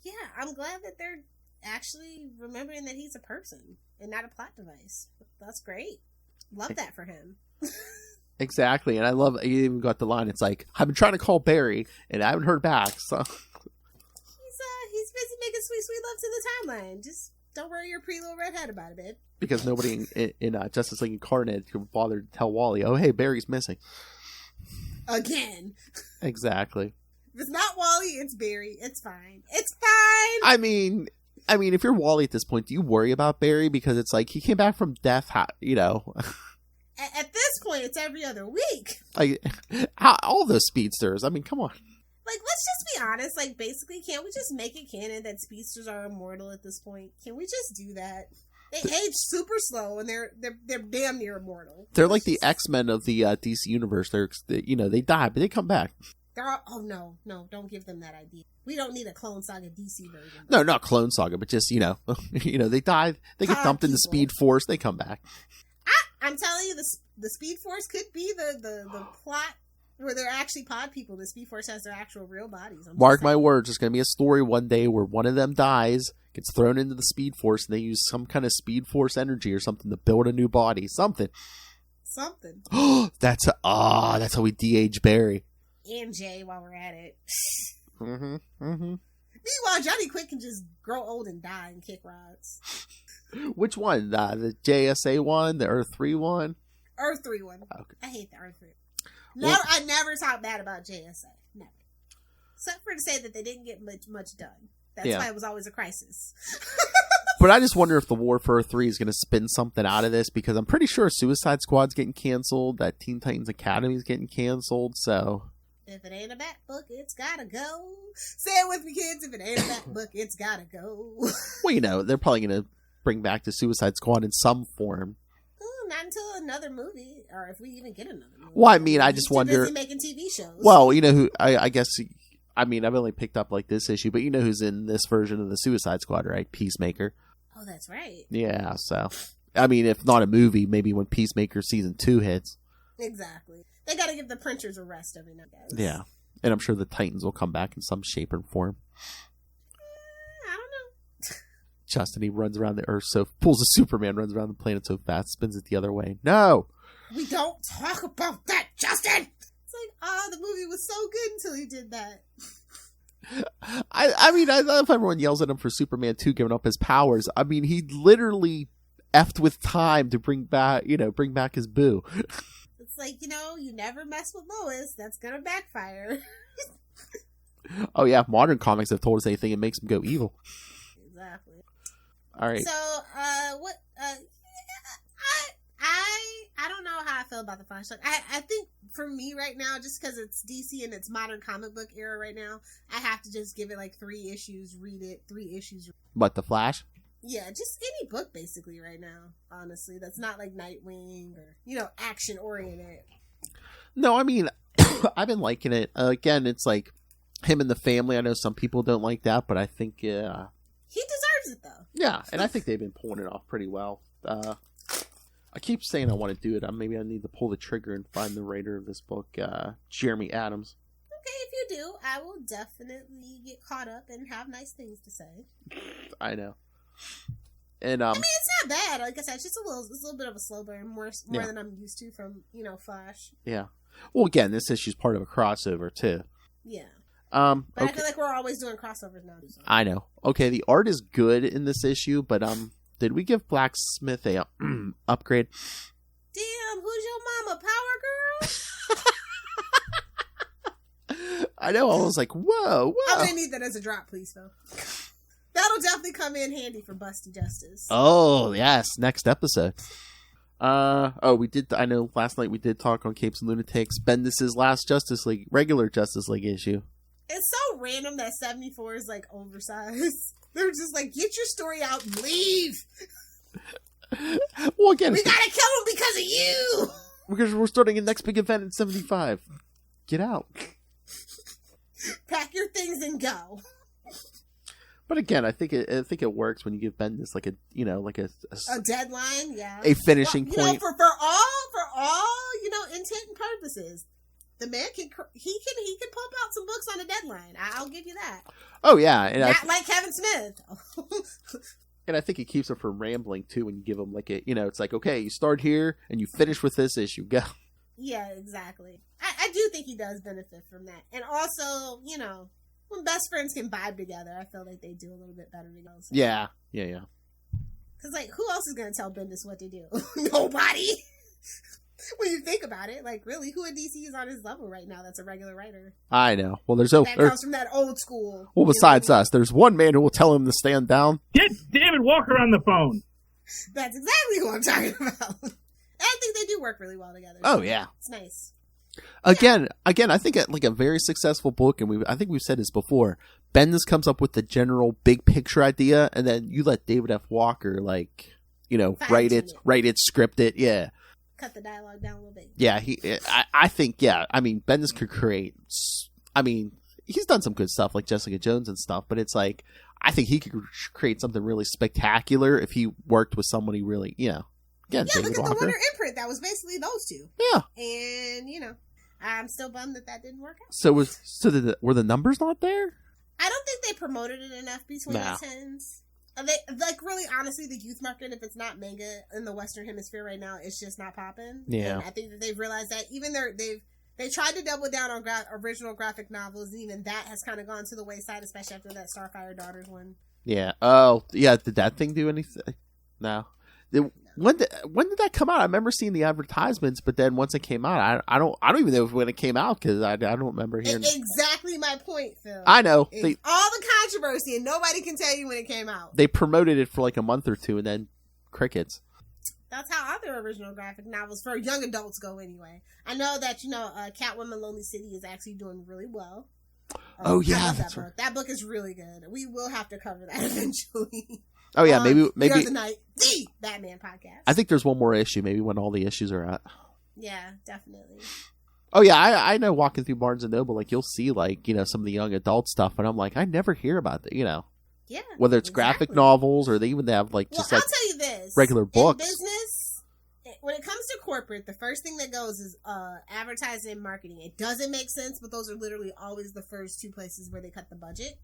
Speaker 8: Yeah,
Speaker 5: I'm glad that they're actually remembering that he's a person and not a plot device. That's great. Love that for him.
Speaker 8: Exactly, and I love you even got the line. It's like, I've been trying to call Barry and I haven't heard back. So
Speaker 5: he's busy making sweet love to the timeline. Just don't worry your pretty little redhead about it, babe.
Speaker 8: Because nobody in Justice League Incarnate could bother to tell Wally, oh hey, Barry's missing
Speaker 5: again.
Speaker 8: Exactly.
Speaker 5: If it's not Wally, it's Barry. It's fine. It's fine.
Speaker 8: I mean, if you're Wally at this point, do you worry about Barry? Because it's like he came back from death, At
Speaker 5: this point, it's every other week.
Speaker 8: Like, all those speedsters. I mean, come on.
Speaker 5: Like, let's just be honest. Like, basically, can't we just make it canon that speedsters are immortal at this point? Can we just do that? They age super slow, and they're damn near immortal.
Speaker 8: They're like the X-Men of the DC universe. They die, but they come back.
Speaker 5: No, don't give them that idea. We don't need a Clone Saga DC version.
Speaker 8: No, not Clone Saga, but just they die, they get dumped in the Speed Force, they come back.
Speaker 5: I'm telling you, the Speed Force could be the plot where they're actually pod people. The Speed Force has their actual real bodies.
Speaker 8: Mark my words, there's going to be a story one day where one of them dies, gets thrown into the Speed Force, and they use some kind of Speed Force energy or something to build a new body. Something. That's how we de-age Barry.
Speaker 5: And Jay, while we're at it.
Speaker 8: Meanwhile,
Speaker 5: Johnny Quick can just grow old and die and kick rods.
Speaker 8: Which one? The JSA one? The Earth 3 one?
Speaker 5: Earth 3 one.
Speaker 8: Okay.
Speaker 5: I hate the Earth 3. I never talked bad about JSA. Never. Except for to say that they didn't get much done. That's why it was always a crisis.
Speaker 8: But I just wonder if the War for Earth 3 is going to spin something out of this, because I'm pretty sure Suicide Squad's getting canceled, that Teen Titans Academy is getting canceled, so...
Speaker 5: If it ain't a bat book, it's gotta go. Say it with me, kids. If it ain't a bat book, it's gotta go.
Speaker 8: Well, they're probably going to bring back the Suicide Squad in some form.
Speaker 5: Not until another movie, or if we even get another movie.
Speaker 8: Well, I mean, I just wonder...
Speaker 5: busy making TV shows.
Speaker 8: Well, who... I guess... I mean, I've only picked up, like, this issue, but who's in this version of the Suicide Squad, right? Peacemaker.
Speaker 5: Oh, that's right.
Speaker 8: Yeah, so... I mean, if not a movie, maybe when Peacemaker Season 2 hits.
Speaker 5: Exactly. They gotta give the printers a rest every now and then.
Speaker 8: Yeah. And I'm sure the Titans will come back in some shape or form.
Speaker 5: I don't know.
Speaker 8: Justin, he runs around the Earth pulls a Superman, runs around the planet so fast, spins it the other way. No!
Speaker 5: We don't talk about that, Justin! It's like, the movie was so good until he did that.
Speaker 8: I mean, I love if everyone yells at him for Superman 2 giving up his powers. I mean, he literally effed with time to bring back his boo.
Speaker 5: It's like, you never mess with Lois. That's gonna backfire.
Speaker 8: Oh yeah, modern comics have told us anything, it makes them go evil.
Speaker 5: Exactly.
Speaker 8: All right.
Speaker 5: So, what? I don't know how I feel about the Flash. Like, I think for me right now, just because it's DC and it's modern comic book era right now, I have to just give it like 3 issues, read it, 3 issues.
Speaker 8: But the Flash?
Speaker 5: Yeah, just any book basically right now, honestly. That's not like Nightwing or, action oriented.
Speaker 8: No, I mean, I've been liking it. Again, it's like him and the family. I know some people don't like that, but I think,
Speaker 5: he deserves it though.
Speaker 8: Yeah, and I think they've been pulling it off pretty well. I keep saying I want to do it. Maybe I need to pull the trigger and find the writer of this book, Jeremy Adams.
Speaker 5: Okay, if you do, I will definitely get caught up and have nice things to say.
Speaker 8: I know. And
Speaker 5: I mean, it's not bad. Like I said, it's just it's a little bit of a slow burn, more than I'm used to from Flash.
Speaker 8: Yeah. Well, again, this issue's part of a crossover too.
Speaker 5: Yeah.
Speaker 8: But
Speaker 5: okay. I feel like we're always doing crossovers now. So.
Speaker 8: I know. Okay, the art is good in this issue, but did we give Blacksmith a upgrade?
Speaker 5: Damn, who's your mama, Power Girl?
Speaker 8: I know. I was like, whoa.
Speaker 5: I'm gonna need that as a drop, please, though. That'll definitely come in handy for Busty Justice.
Speaker 8: Oh yes, next episode. We did. I know. Last night we did talk on Capes and Lunatics. Bendis's last regular Justice League issue.
Speaker 5: It's so random that 74 is like oversized. They're just like, get your story out and leave.
Speaker 8: Well, again,
Speaker 5: we gotta kill him because of you.
Speaker 8: Because we're starting a next big event in 75. Get out.
Speaker 5: Pack your things and go.
Speaker 8: But again, I think it works when you give Bendis like a
Speaker 5: deadline, yeah,
Speaker 8: a finishing point
Speaker 5: for all intent and purposes. The man can pump out some books on a deadline. I'll give you that.
Speaker 8: Oh yeah, and
Speaker 5: not like Kevin Smith.
Speaker 8: And I think it keeps it from rambling too when you give them like it's like, okay, you start here and you finish with this issue. Go.
Speaker 5: Yeah, exactly. I do think he does benefit from that, and also when best friends can vibe together, I feel like they do a little bit better together. So.
Speaker 8: Yeah.
Speaker 5: Because like, who else is gonna tell Bendis what to do? Nobody. When you think about it, like, really, who in DC is on his level right now that's a regular writer?
Speaker 8: I know. Well, that
Speaker 5: comes from that old school.
Speaker 8: Well, besides us, there's one man who will tell him to stand down.
Speaker 9: Get David Walker on the phone.
Speaker 5: That's exactly who I'm talking about. And I think they do work really well together.
Speaker 8: Oh, yeah.
Speaker 5: It's nice.
Speaker 8: Again, I think like a very successful book, and I think we've said this before, Bendis comes up with the general big picture idea, and then you let David F. Walker, write it, script it, yeah.
Speaker 5: Cut the dialogue down a little bit.
Speaker 8: Yeah, I think, yeah. I mean, Bendis could create. I mean, he's done some good stuff like Jessica Jones and stuff, but it's like I think he could create something really spectacular if he worked with somebody really, Again,
Speaker 5: yeah,
Speaker 8: David
Speaker 5: look at
Speaker 8: Walker.
Speaker 5: the Wonder imprint. That was basically those two.
Speaker 8: Yeah,
Speaker 5: and I'm still bummed that didn't work out.
Speaker 8: So were the numbers not there?
Speaker 5: I don't think they promoted it enough between the tens. They really honestly, the youth market, if it's not manga in the Western Hemisphere right now, it's just not popping.
Speaker 8: Yeah,
Speaker 5: and I think that they've realized that even they tried to double down on original graphic novels, and even that has kind of gone to the wayside, especially after that Starfire Daughters one. Yeah.
Speaker 8: Oh, yeah. Did that thing do anything? No. When did that come out? I remember seeing the advertisements, but then once it came out, I don't even know when it came out because I don't remember hearing.
Speaker 5: Exactly my point, Phil.
Speaker 8: I know
Speaker 5: all the controversy, and nobody can tell you when it came out.
Speaker 8: They promoted it for like a month or two, and then crickets.
Speaker 5: That's how other original graphic novels for young adults go, anyway. I know that Catwoman: Lonely City is actually doing really well.
Speaker 8: Oh yeah, that's
Speaker 5: right. That book is really good. We will have to cover that eventually.
Speaker 8: Oh yeah, maybe
Speaker 5: the Batman podcast.
Speaker 8: I think there's one more issue, maybe when all the issues are out.
Speaker 5: Yeah, definitely.
Speaker 8: Oh yeah, I know. Walking through Barnes and Noble, like you'll see some of the young adult stuff, and I'm like, I never hear about that. Yeah, whether it's graphic novels or they have
Speaker 5: I'll tell you this:
Speaker 8: regular books.
Speaker 5: In business, when it comes to corporate, the first thing that goes is advertising and marketing. It doesn't make sense, but those are literally always the first two places where they cut the budget.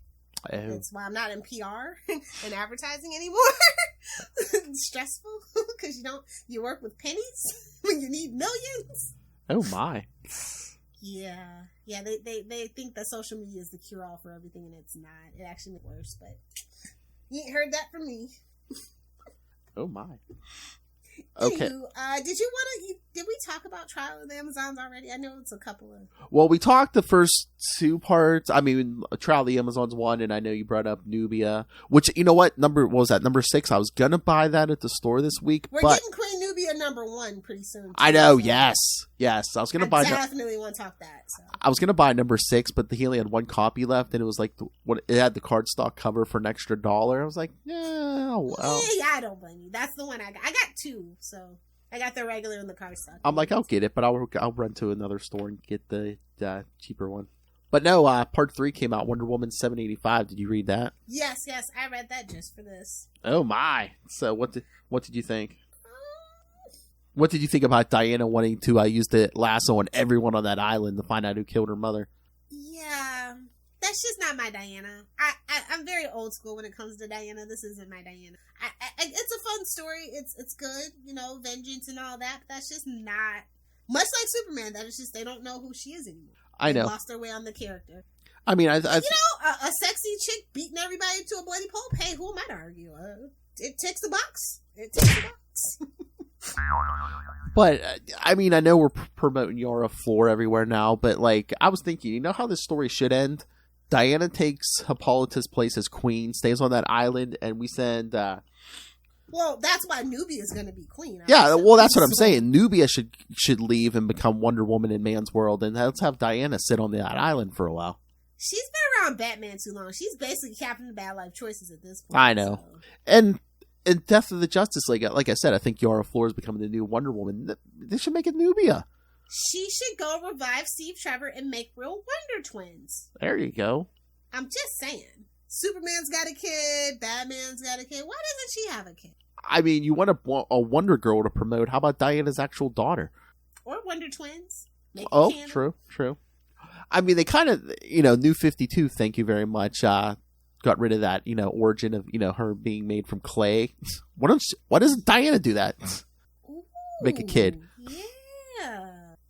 Speaker 5: That's why I'm not in PR and advertising anymore. It's stressful because you work with pennies when you need millions.
Speaker 8: Oh my.
Speaker 5: Yeah. They think that social media is the cure all for everything, and it's not. It actually makes it worse. But you ain't heard that from me.
Speaker 8: Oh my. Okay.
Speaker 5: Anywho, did we talk about Trial of the Amazons already? I know it's a couple of.
Speaker 8: Well, we talked the first two parts. I mean, Trial of the Amazons 1, and I know you brought up Nubia, which, you know what was that? Number 6. I was going to buy that at the store this week.
Speaker 5: We're getting Queen Nubia number 1 pretty soon. Too,
Speaker 8: I know, yes. I was going to buy.
Speaker 5: Definitely want to talk that. So.
Speaker 8: I was going to buy number 6, but he only had one copy left, and it was like, it had the cardstock cover for an extra $1. I was like, yeah, well.
Speaker 5: Yeah, I don't blame you. That's the one I got. I got 2, so I got the regular and the cardstock.
Speaker 8: I'm like, I'll get it, but I'll run to another store and get the cheaper one. But no, part 3 came out, Wonder Woman 785. Did you read that?
Speaker 5: Yes, I read that just for this.
Speaker 8: Oh my! So what did you think? What did you think about Diana wanting to use the lasso on everyone on that island to find out who killed her mother?
Speaker 5: Yeah, that's just not my Diana. I'm very old school when it comes to Diana. This isn't my Diana. It's fun story. It's good, vengeance and all that. But that's just not much like Superman. That is just they don't know who she is anymore.
Speaker 8: I know.
Speaker 5: They lost their way on the character.
Speaker 8: I mean, a
Speaker 5: sexy chick beating everybody to a bloody pulp. Hey, who am I to argue? It ticks the box. It ticks the box.
Speaker 8: But I mean, I know we're promoting Yara Floor everywhere now, but like, I was thinking, you know how this story should end? Diana takes Hippolyta's place as queen, stays on that island, and we send.
Speaker 5: Well, that's why Nubia is going to be queen.
Speaker 8: Yeah, well, that's what I'm saying. Nubia should leave and become Wonder Woman in Man's World, and let's have Diana sit on that island for a while.
Speaker 5: She's been around Batman too long. She's basically Captain Bad Life Choices at this point.
Speaker 8: I know. So. And in Death of the Justice League, like I said, I think Yara Floor is becoming the new Wonder Woman. They should make it Nubia.
Speaker 5: She should go revive Steve Trevor and make real Wonder Twins.
Speaker 8: There you go.
Speaker 5: I'm just saying. Superman's got a kid. Batman's got a kid. Why doesn't she have a kid? I
Speaker 8: mean, you want a Wonder Girl to promote. How about Diana's actual daughter?
Speaker 5: Or Wonder Twins.
Speaker 8: True. I mean, they kind of, New 52, thank you very much, got rid of that, origin of, her being made from clay. Why doesn't Diana do that?
Speaker 5: Ooh,
Speaker 8: make a kid.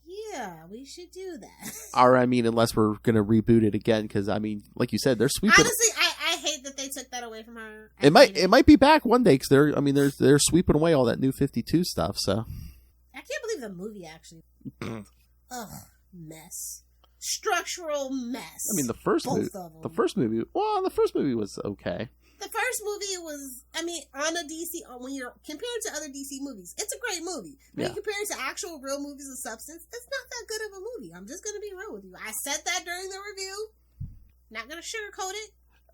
Speaker 5: Yeah, we should do that.
Speaker 8: Or, I mean, unless we're going to reboot it again, because, I mean, like you said, they're sweeping.
Speaker 5: Honestly, I hate that they took that away from her.
Speaker 8: It might be back one day, because they're sweeping away all that New 52 stuff, so.
Speaker 5: I can't believe the movie, actually. Ugh, mess. Structural mess.
Speaker 8: I mean, the first movie was okay.
Speaker 5: The first movie was, on a DC, when you're compared to other DC movies, it's a great movie. When you compare it to actual real movies of substance, it's not that good of a movie. I'm just going to be real with you. I said that during the review. Not going to sugarcoat it.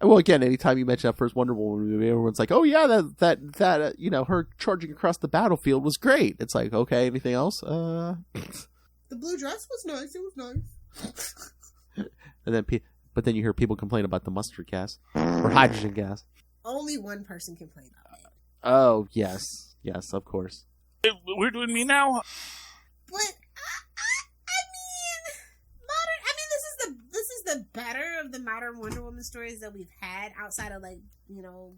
Speaker 8: Well, again, anytime you mention that first Wonder Woman movie, everyone's like, "Oh yeah, that her charging across the battlefield was great." It's like, okay, anything else?
Speaker 5: The blue dress was nice. It was nice.
Speaker 8: And then, but then you hear people complain about the mustard gas or hydrogen gas.
Speaker 5: Only one person complained about it.
Speaker 8: Oh yes, of course.
Speaker 9: We're doing me now.
Speaker 5: But this is the better of the modern Wonder Woman stories that we've had outside of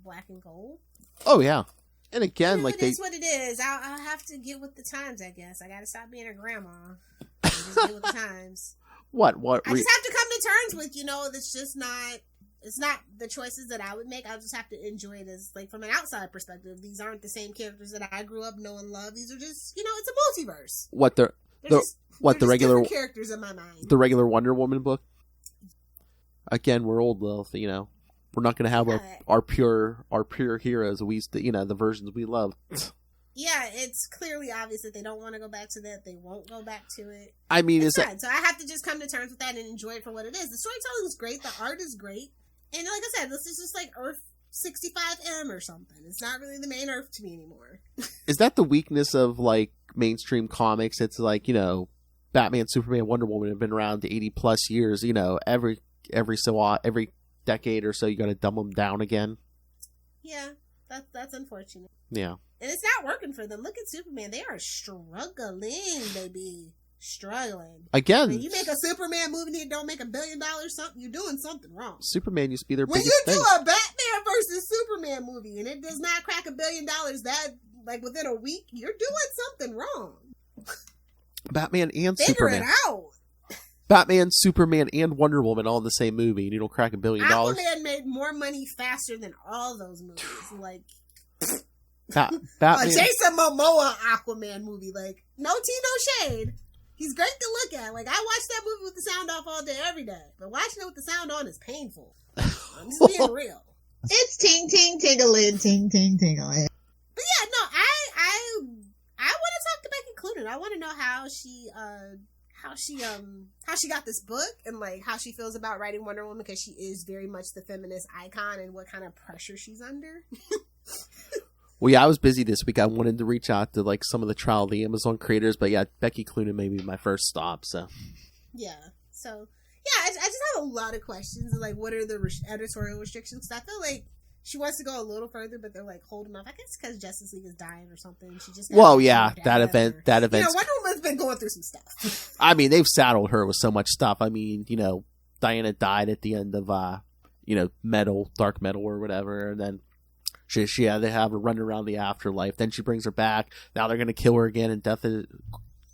Speaker 5: Black and Gold.
Speaker 8: Oh yeah, and again,
Speaker 5: it is what it is. I'll have to get with the times. I guess I got to stop being a grandma and just get with the times.
Speaker 8: What?
Speaker 5: I just have to come to terms with, it's just not. It's not the choices that I would make. I'll just have to enjoy it as, from an outside perspective. These aren't the same characters that I grew up knowing and love. These are just, it's a multiverse.
Speaker 8: What the regular
Speaker 5: characters in my mind.
Speaker 8: The regular Wonder Woman book. Again, we're old, Lilith. We're not going to have our pure heroes. The versions we love.
Speaker 5: Yeah, it's clearly obvious that they don't want to go back to that. They won't go back to it.
Speaker 8: I mean,
Speaker 5: so I have to just come to terms with that and enjoy it for what it is. The storytelling is great. The art is great. And like I said, this is just like Earth 65M or something. It's not really the main Earth to me anymore.
Speaker 8: Is that the weakness of mainstream comics? It's Batman, Superman, Wonder Woman have been around to 80 plus years. Every decade or so, you got to dumb them down again.
Speaker 5: Yeah, that's unfortunate.
Speaker 8: Yeah.
Speaker 5: And it's not working for them. Look at Superman. They are struggling, baby. Struggling.
Speaker 8: Again.
Speaker 5: When you make a Superman movie and it don't make $1 billion, you're doing something wrong.
Speaker 8: Superman used to be their
Speaker 5: when
Speaker 8: biggest thing.
Speaker 5: When you do a Batman versus Superman movie and it does not crack $1 billion within a week, you're doing something wrong.
Speaker 8: Batman and
Speaker 5: Figure
Speaker 8: Superman.
Speaker 5: It out.
Speaker 8: Batman, Superman, and Wonder Woman all in the same movie, and you don't crack $1 billion.
Speaker 5: Aquaman made more money faster than all those movies.
Speaker 8: Batman.
Speaker 5: Jason Momoa Aquaman movie. No tea, no shade. He's great to look at. I watch that movie with the sound off all day, every day. But watching it with the sound on is painful. I'm just being real.
Speaker 6: It's ting ting tingling, ting ting tingling.
Speaker 5: But yeah, no, I want to talk to Becky Cloonan. I want to know how she got this book and how she feels about writing Wonder Woman, because she is very much the feminist icon, and what kind of pressure she's under.
Speaker 8: Well, yeah, I was busy this week. I wanted to reach out to some of the trial of the Amazon creators, but yeah, Becky Cloonan may be my first stop. So
Speaker 5: yeah, I just have a lot of questions. What are the editorial restrictions? I feel like she wants to go a little further, but they're holding off. I guess because Justice League is dying or something. She just
Speaker 8: that event.
Speaker 5: Wonder Woman's been going through some stuff.
Speaker 8: I mean, they've saddled her with so much stuff. I mean, Diana died at the end of Dark Metal or whatever, and then They have her running around the afterlife. Then she brings her back. Now they're going to kill her again in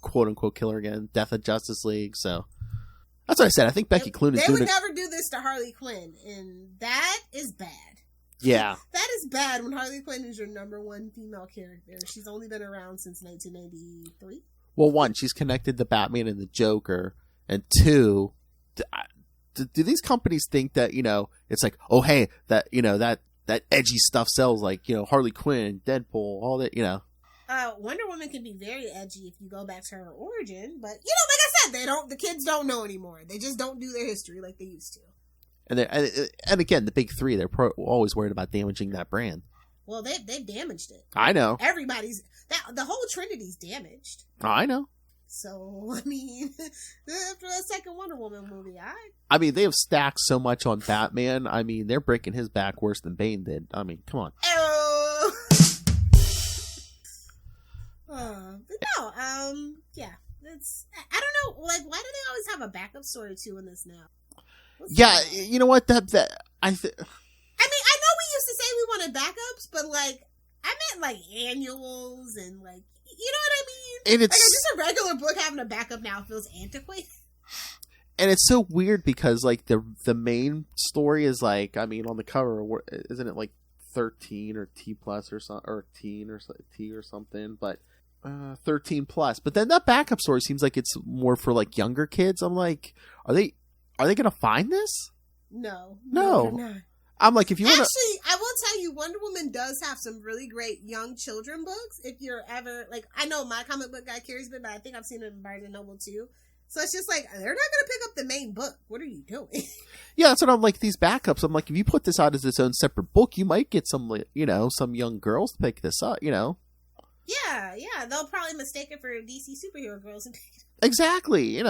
Speaker 8: quote unquote kill her again. Death of Justice League. So that's what I said. I think Becky Cloonan is
Speaker 5: They
Speaker 8: doing
Speaker 5: would
Speaker 8: it.
Speaker 5: never do this to Harley Quinn, and that is bad.
Speaker 8: Yeah.
Speaker 5: That is bad when Harley Quinn is your number one female character. She's only been around since 1993.
Speaker 8: Well, one, she's connected to Batman and the Joker, and two, do these companies think that, it's like, oh, hey, that edgy stuff sells, like, Harley Quinn, Deadpool, all that,
Speaker 5: Wonder Woman can be very edgy if you go back to her origin, but, like I said, the kids don't know anymore. They just don't do their history like they used to.
Speaker 8: And again, the big three, they're always worried about damaging that brand.
Speaker 5: Well, they've damaged it.
Speaker 8: I know.
Speaker 5: The whole Trinity's damaged.
Speaker 8: I know.
Speaker 5: So, I mean, after the second Wonder Woman movie,
Speaker 8: I mean, they have stacked so much on Batman. I mean, they're breaking his back worse than Bane did. I mean, come on.
Speaker 5: But no, yeah. I don't know, like, why do they always have a backup story too in this now?
Speaker 8: You know what? I mean,
Speaker 5: I know we used to say we wanted backups, but like, I meant like annuals and like, you know what I mean?
Speaker 8: And it's
Speaker 5: like, just a regular book having a backup now feels antiquated.
Speaker 8: And it's so weird because like the main story is like, I mean, on the cover, isn't it like 13 or T plus or something, or teen or T or something? But 13 plus. But then that backup story seems like it's more for like younger kids. I'm like, are they gonna find this?
Speaker 5: No.
Speaker 8: No.
Speaker 5: They're not.
Speaker 8: I'm like, if you want
Speaker 5: Actually, I will tell you, Wonder Woman does have some really great young children books. If you're ever, like, I know my comic book guy carries it, but I think I've seen it in Barnes & Noble too. So it's just like, they're not going to pick up the main book. What are you doing?
Speaker 8: Yeah, that's what I'm like, these backups. I'm like, if you put this out as its own separate book, you might get some, some young girls to pick this up, Yeah,
Speaker 5: they'll probably mistake it for DC superhero girls.
Speaker 8: Exactly,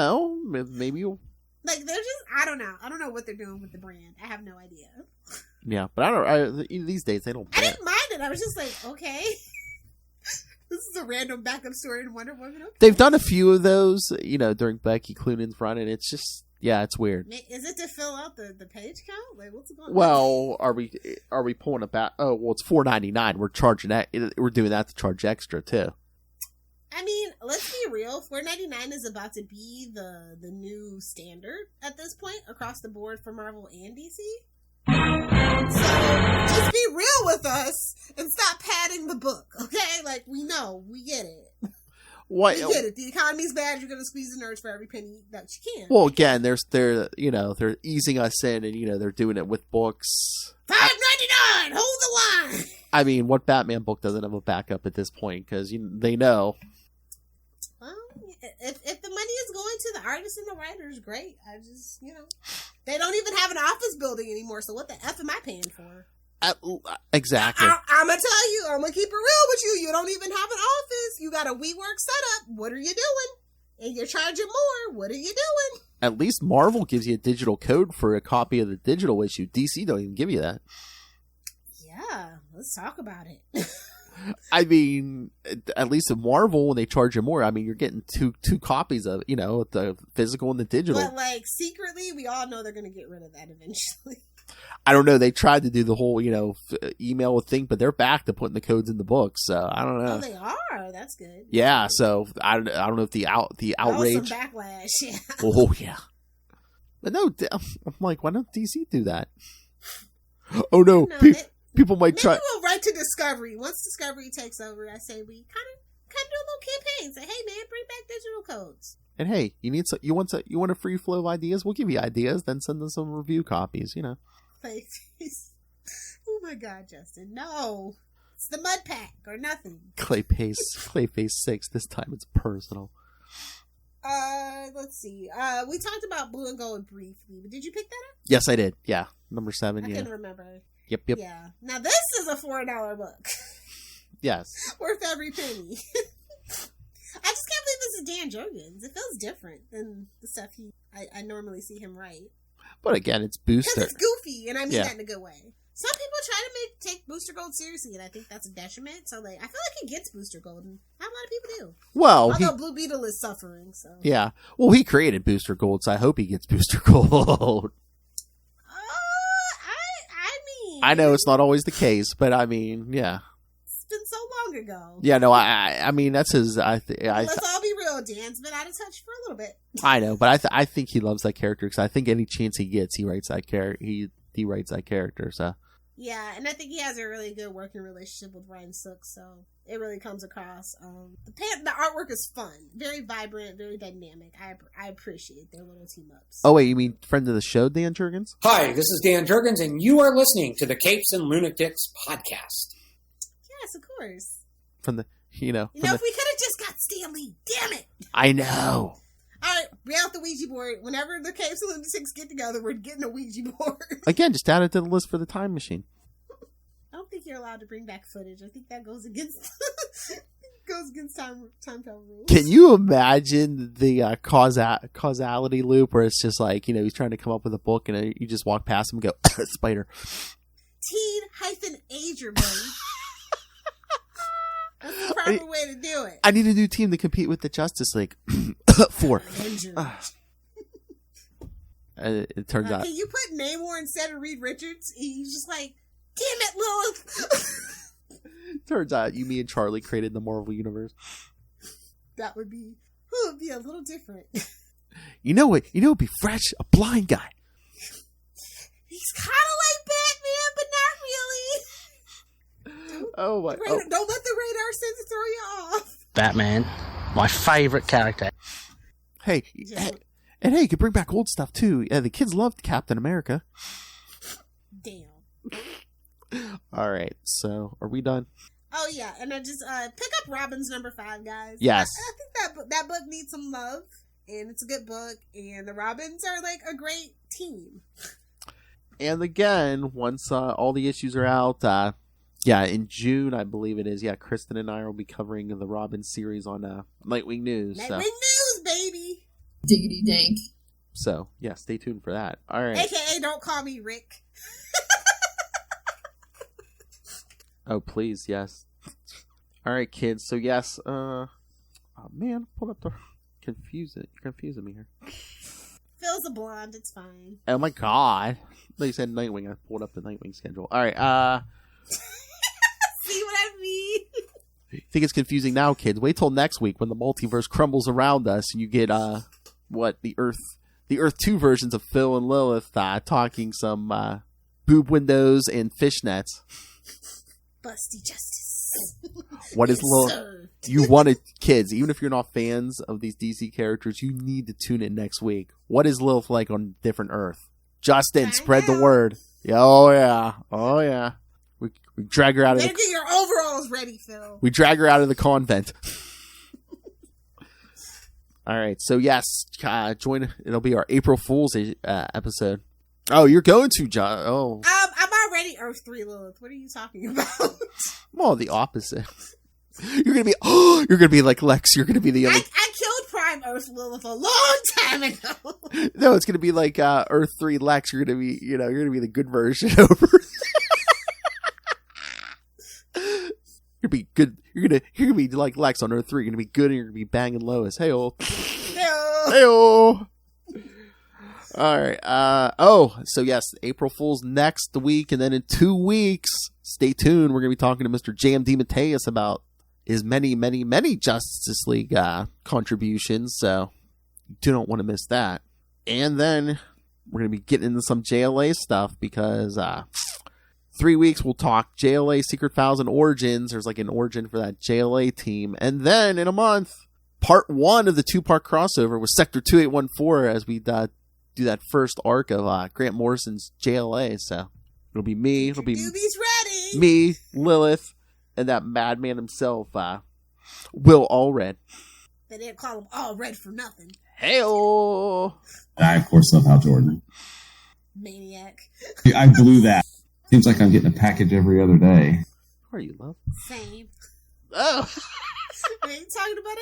Speaker 8: maybe you...
Speaker 5: Like, they're just, I don't know what they're doing with the brand. I have no idea.
Speaker 8: Yeah, but these days they don't...
Speaker 5: I didn't mind it. I was just like, okay. This is a random backup story in Wonder Woman. Okay.
Speaker 8: They've done a few of those, during Becky Cloonan's run, and it's just, it's weird.
Speaker 5: Is it to fill out the page count? Like, what's going on?
Speaker 8: Well, are we pulling it back? Oh, well, it's $4.99. We're charging that. We're doing that to charge extra too.
Speaker 5: I mean, let's be real. $4.99 is about to be the new standard at this point across the board for Marvel and DC. So just be real with us and stop padding the book, okay? Like, we get it.
Speaker 8: What?
Speaker 5: We get it. The economy's bad. You're going to squeeze the nerds for every penny that you can.
Speaker 8: Well, again, they're easing us in, and they're doing it with books.
Speaker 5: $5.99. Hold the line.
Speaker 8: I mean, what Batman book doesn't have a backup at this point? Because they know.
Speaker 5: Well, if the money is going to the artists and the writers, great. I just, they don't even have an office building anymore, so what the F am I paying for?
Speaker 8: Exactly.
Speaker 5: I'm going to tell you, I'm going to keep it real with you. You don't even have an office. You got a WeWork setup. What are you doing? And you're charging more. What are you doing?
Speaker 8: At least Marvel gives you a digital code for a copy of the digital issue. DC don't even give you that.
Speaker 5: Yeah, let's talk about it.
Speaker 8: I mean, at least in Marvel, when they charge you more, I mean, you're getting two copies of, the physical and the digital.
Speaker 5: But, like, secretly, we all know they're going to get rid of that eventually.
Speaker 8: I don't know. They tried to do the whole, email thing, but they're back to putting the codes in the books. So I don't know.
Speaker 5: Oh, they are. That's good.
Speaker 8: Yeah. So I don't know if the outrage.
Speaker 5: Oh, some backlash. Yeah.
Speaker 8: Oh yeah. But no, I'm like, why don't DC do that? Oh no. People might try.
Speaker 5: Maybe we'll write to Discovery. Once Discovery takes over, I say we kind of do a little campaign. Say, hey man, bring back digital codes.
Speaker 8: And hey, you want a free flow of ideas? We'll give you ideas. Then send them some review copies.
Speaker 5: Clayface. Oh my God, Justin, no! It's the Mud Pack or nothing.
Speaker 8: Clayface 6. This time it's personal.
Speaker 5: Let's see. We talked about Blue and Gold briefly, but did you pick that up?
Speaker 8: Yes, I did. Yeah, number 7.
Speaker 5: I
Speaker 8: yeah.
Speaker 5: couldn't remember.
Speaker 8: Yep.
Speaker 5: Yeah. Now this is a $4 book.
Speaker 8: Yes.
Speaker 5: Worth every penny. I just can't believe this is Dan Jurgens. It feels different than the stuff I normally see him write.
Speaker 8: But again, it's Booster.
Speaker 5: Because it's goofy, and I mean that in a good way. Some people try to take Booster Gold seriously, and I think that's a detriment. So, like, I feel like he gets Booster Gold, and not a lot of people do.
Speaker 8: Well,
Speaker 5: although Blue Beetle is suffering, so
Speaker 8: yeah. Well, he created Booster Gold, so I hope he gets Booster Gold. I know it's not always the case, but I mean, yeah.
Speaker 5: It's been so long ago.
Speaker 8: Yeah, no, I mean, that's his... Let's
Speaker 5: all be real, Dan's been out of touch for a little bit.
Speaker 8: I know, but I think he loves that character, because I think any chance he gets, he writes that character. He writes that character, so...
Speaker 5: Yeah, and I think he has a really good working relationship with Ryan Sook, so it really comes across. The artwork is fun, very vibrant, very dynamic. I appreciate their little team ups.
Speaker 8: Oh wait, you mean friend of the show, Dan Jurgens?
Speaker 10: Hi, this is Dan Jurgens, and you are listening to the Capes and Lunatics podcast.
Speaker 5: Yes, of course.
Speaker 8: From the,
Speaker 5: if we could have just got Stan Lee, damn it!
Speaker 8: I know.
Speaker 5: All right, bring out the Ouija board. Whenever the Capes and Lunatics get together, we're getting a Ouija board.
Speaker 8: Again, just add it to the list for the time machine.
Speaker 5: I don't think you're allowed to bring back footage. I think that goes against time travel rules.
Speaker 8: Can you imagine the causality loop where it's just like, he's trying to come up with a book and you just walk past him and go, spider.
Speaker 5: Teen-ager, buddy. That's the proper way to do it.
Speaker 8: I need a new team to compete with the Justice League. 4. It turns out.
Speaker 5: Can you put Namor instead of Reed Richards? He's just like, damn it, Lilith.
Speaker 8: Turns out you, me, and Charlie created the Marvel Universe.
Speaker 5: That would be a little different.
Speaker 8: You know what? It'd be fresh? A blind guy.
Speaker 5: He's kind of like Batman, but not really.
Speaker 8: Oh my!
Speaker 5: Don't let the radar sensor throw you off.
Speaker 1: Batman, my favorite character.
Speaker 8: Hey, and hey, you can bring back old stuff too. Yeah, the kids loved Captain America.
Speaker 5: Damn.
Speaker 8: All right, so are we done?
Speaker 5: Oh yeah, and I just pick up Robin's number 5, guys.
Speaker 8: Yes,
Speaker 5: I think that book needs some love, and it's a good book, and the Robins are like a great team.
Speaker 8: And again, once all the issues are out, in June, I believe it is. Yeah, Kristen and I will be covering the Robin series on Nightwing News.
Speaker 5: Nightwing News, baby.
Speaker 6: Diggity dank.
Speaker 8: So yeah, stay tuned for that. All right.
Speaker 5: AKA, don't call me Rick.
Speaker 8: Oh, please, yes. All right, kids. So yes, oh man, pull up the You're confusing me here.
Speaker 5: Phil's a blonde. It's fine.
Speaker 8: Oh my god! They said Nightwing. I pulled up the Nightwing schedule. All right.
Speaker 5: See what I mean?
Speaker 8: Think it's confusing now, kids. Wait till next week when the multiverse crumbles around us and you get the Earth 2 versions of Phil and Lilith talking some boob windows and fishnets.
Speaker 5: Busty justice.
Speaker 8: What is Lilith? You wanted kids, even if you're not fans of these DC characters, you need to tune in next week. What is Lilith like on different Earth? Justin, spread the word. Oh yeah. We drag her out of
Speaker 5: get your overalls ready, Phil.
Speaker 8: We drag her out of the convent. All right, so yes, join. It'll be our April Fool's episode. Oh, you're going to, John? Oh,
Speaker 5: I'm already Earth 3 Lilith. What are you talking about?
Speaker 8: Well, the opposite. You're gonna be like Lex. You're gonna be the other.
Speaker 5: I killed Prime Earth Lilith a long time ago.
Speaker 8: No, it's gonna be like Earth 3 Lex. You're gonna be, you're gonna be the good version over. You're gonna be good. You're gonna be like Lex on Earth 3. You're gonna be good, and you're gonna be banging Lois. Hey-o. Hey-o. All right. So yes, April Fool's next week, and then in 2 weeks, stay tuned. We're gonna be talking to Mr. J.M. DeMatteis about his many, many, many Justice League contributions. So you don't want to miss that. And then we're gonna be getting into some JLA stuff because 3 weeks we'll talk JLA Secret Files and Origins. There's like an origin for that JLA team. And then in a month, part 1 of the 2-part crossover with Sector 2814 as we do that first arc of Grant Morrison's JLA. So it'll be me. It'll be
Speaker 5: ready.
Speaker 8: Me, Lilith, and that madman himself, Will Allred.
Speaker 5: They didn't call him Allred for nothing.
Speaker 8: Hey-o!
Speaker 11: I, of course, love Hal Jordan.
Speaker 5: Maniac.
Speaker 11: I blew that. Seems like I'm getting a package every other day.
Speaker 8: Who are you, love?
Speaker 5: Same.
Speaker 8: Oh!
Speaker 5: Are you talking about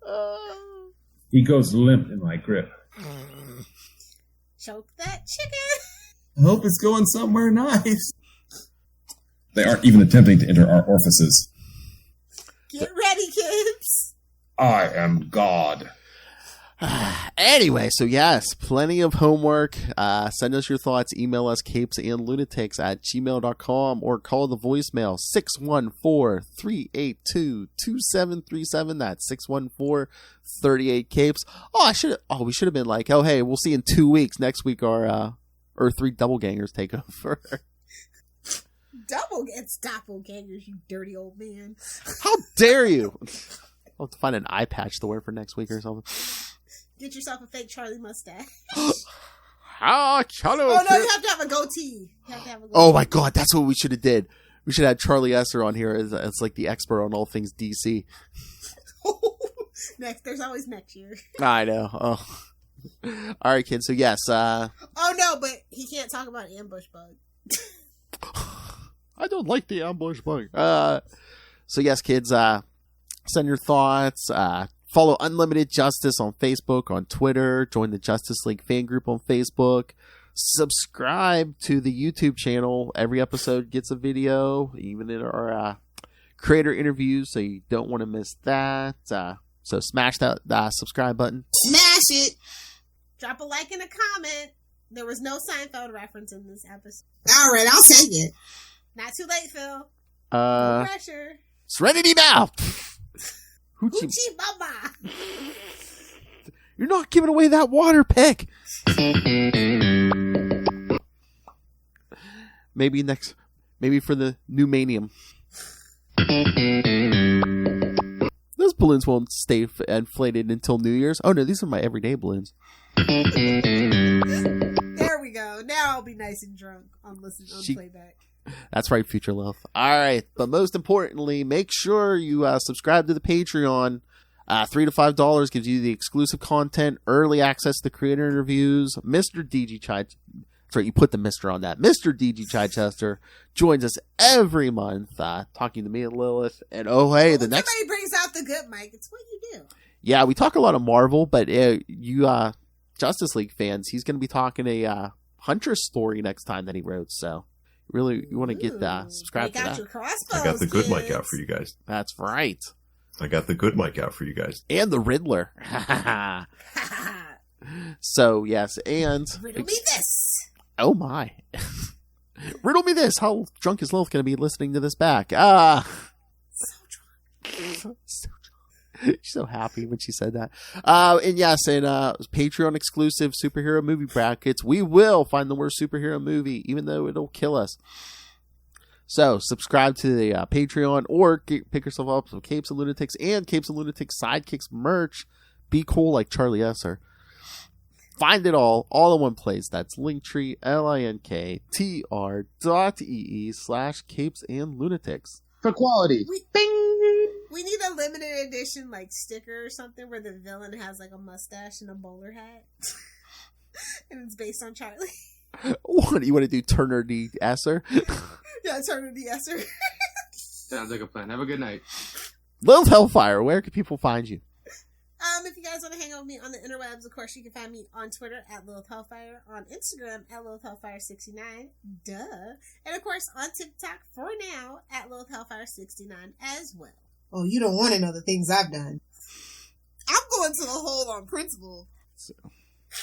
Speaker 5: Amazon?
Speaker 11: He goes limp in my grip.
Speaker 5: Choke that chicken.
Speaker 11: I hope it's going somewhere nice. They aren't even attempting to enter our orifices.
Speaker 5: Get ready, kids.
Speaker 11: I am God.
Speaker 8: Anyway, so yes, plenty of homework. Send us your thoughts. Email us CapesandLunatics@gmail.com or call the voicemail 614-382-2737. That's 614-38-CAPES. We should have been like, oh, hey, we'll see in 2 weeks. Next week our Earth 3 doppelgangers take over.
Speaker 5: It's doppelgangers, you dirty old man.
Speaker 8: How dare you? I'll have to find an eye patch to wear for next week or something.
Speaker 5: Get yourself a fake Charlie mustache.
Speaker 8: Charlie!
Speaker 5: Oh no, you have to have a goatee.
Speaker 8: Oh my god, that's what we should have did. We should have had Charlie Esser on here as like the expert on all things DC.
Speaker 5: There's always next year.
Speaker 8: I know. Oh. All right, kids. So yes.
Speaker 5: Oh no, but he can't talk about ambush bug.
Speaker 8: I don't like the ambush bug. So yes, kids. Send your thoughts. Follow Unlimited Justice on Facebook, on Twitter. Join the Justice League fan group on Facebook. Subscribe to the YouTube channel. Every episode gets a video, even in our creator interviews, so you don't want to miss that. So smash that subscribe button.
Speaker 6: Smash it.
Speaker 5: Drop a like and a comment. There was no Seinfeld reference in this episode.
Speaker 6: All right, I'll take it.
Speaker 5: Not too late, Phil. No pressure.
Speaker 8: Serenity now.
Speaker 5: Hoochie mama.
Speaker 8: You're not giving away that water pick. Maybe for the new manium. Those balloons won't stay inflated until New Year's. Oh no, these are my everyday balloons.
Speaker 5: There we go. Now I'll be nice and drunk on playback.
Speaker 8: That's right, Future Love. All right, but most importantly, make sure you subscribe to the Patreon. $3 to $5 gives you the exclusive content, early access to creator interviews. Mr. DG Chai, sorry, you put the Mr. on that. Mr. DG Chichester joins us every month, talking to me and Lilith. And the next
Speaker 5: somebody brings out the good, Mike. It's what you do.
Speaker 8: Yeah, we talk a lot of Marvel, but you Justice League fans, he's going to be talking a Huntress story next time that he wrote. So. Really, you want to get that? Subscribe to that.
Speaker 11: I got the good mic out for you guys.
Speaker 8: That's right.
Speaker 11: I got the good mic out for you guys.
Speaker 8: And the Riddler. So, yes, and...
Speaker 5: Riddle me this.
Speaker 8: Oh, my. Riddle me this. How drunk is Lilith going to be listening to this back? So drunk. She's so happy when she said that. And yes, and Patreon exclusive superhero movie brackets. We will find the worst superhero movie, even though it'll kill us. So subscribe to the Patreon or pick yourself up some Capes and Lunatics and Capes and Lunatics Sidekicks merch. Be cool like Charlie Esser. Find it all in one place. That's Linktree, linktr.ee/Capes and Lunatics.
Speaker 3: For quality.
Speaker 5: We need a limited edition sticker or something where the villain has a mustache and a bowler hat. And it's based on Charlie.
Speaker 8: What, you want to do Turner D. Esser?
Speaker 5: Yeah, Turner D. Esser.
Speaker 12: Sounds like a plan. Have a good night.
Speaker 8: Lilith Hellfire, where can people find you?
Speaker 5: If you guys want to hang out with me on the interwebs, of course, you can find me on Twitter at Lilith Hellfire, on Instagram at Lilith Hellfire69, duh, and of course on TikTok for now at Lilith Hellfire69 as well.
Speaker 6: Oh, you don't want to know the things I've done.
Speaker 5: I'm going to the hole on principle.
Speaker 8: So.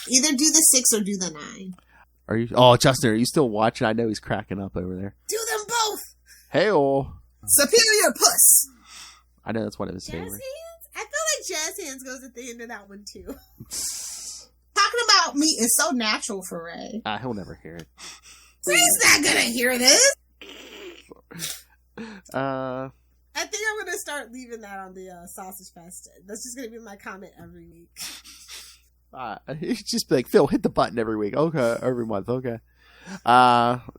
Speaker 6: Either do the 6 or do the 9.
Speaker 8: Are you? Oh, Justin, are you still watching? I know he's cracking up over there.
Speaker 5: Do them both.
Speaker 8: Hey-oh.
Speaker 5: Superior puss.
Speaker 8: I know that's one of his favorites.
Speaker 5: I feel like Jazz Hands goes at the end of that one too.
Speaker 6: Talking about me is so natural for Ray.
Speaker 8: He'll never hear it.
Speaker 5: Ray's not gonna hear this.
Speaker 8: I
Speaker 5: think I'm gonna start leaving that on the Sausage Fest. That's just gonna be my comment every week.
Speaker 8: Just be like, Phil, hit the button every week. Okay, every month. Okay.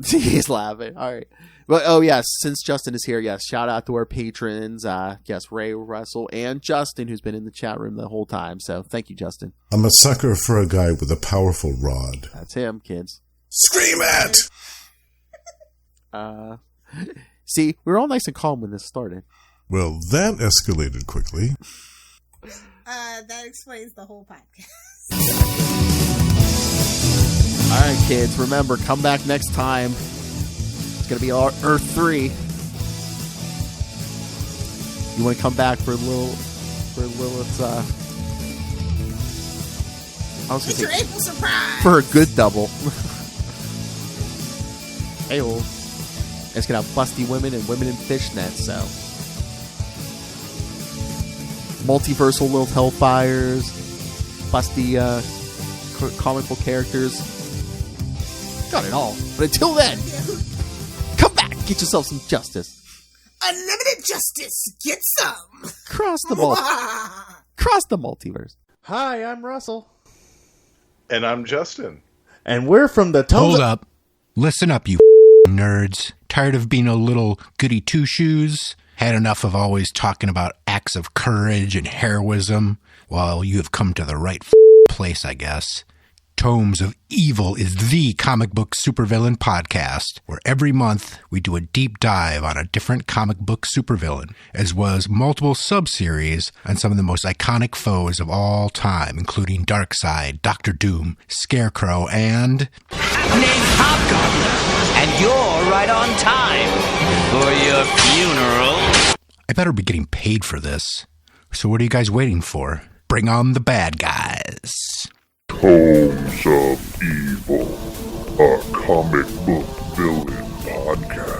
Speaker 8: He's laughing. All right. But yes, since Justin is here, yes, shout out to our patrons. Yes, Ray, Russell, and Justin, who's been in the chat room the whole time. So thank you, Justin.
Speaker 2: I'm a sucker for a guy with a powerful rod.
Speaker 8: That's him, kids.
Speaker 2: Scream it!
Speaker 8: See, we were all nice and calm when this started.
Speaker 2: Well, that escalated quickly.
Speaker 5: That explains the whole podcast.
Speaker 8: All right, kids, remember, come back next time. It's going to be Earth 3. You want to come back for Lilith's I was
Speaker 5: It's
Speaker 8: gonna
Speaker 5: your
Speaker 8: say
Speaker 5: April surprise.
Speaker 8: for a good double. Hey-oh. It's gonna have busty women and women in fishnets, so. Multiversal little hellfires, busty comic book characters. Got it all. But until then, come back, get yourself some justice.
Speaker 5: Unlimited justice. Get some.
Speaker 8: Cross the multiverse.
Speaker 13: Hi, I'm Russell.
Speaker 14: And I'm Justin.
Speaker 13: And we're from the
Speaker 15: Hold up. Listen up, you nerds. Tired of being a little goody two-shoes? Had enough of always talking about acts of courage and heroism? Well, you have come to the right place, I guess. Tomes of Evil is the comic book supervillain podcast, where every month we do a deep dive on a different comic book supervillain, as well as multiple sub-series on some of the most iconic foes of all time, including Darkseid, Doctor Doom, Scarecrow, and...
Speaker 16: Name's Hobgoblin, and you're right on time for your funeral.
Speaker 15: I better be getting paid for this. So what are you guys waiting for? Bring on the bad guys.
Speaker 17: Tomes of Evil, a comic book villain podcast.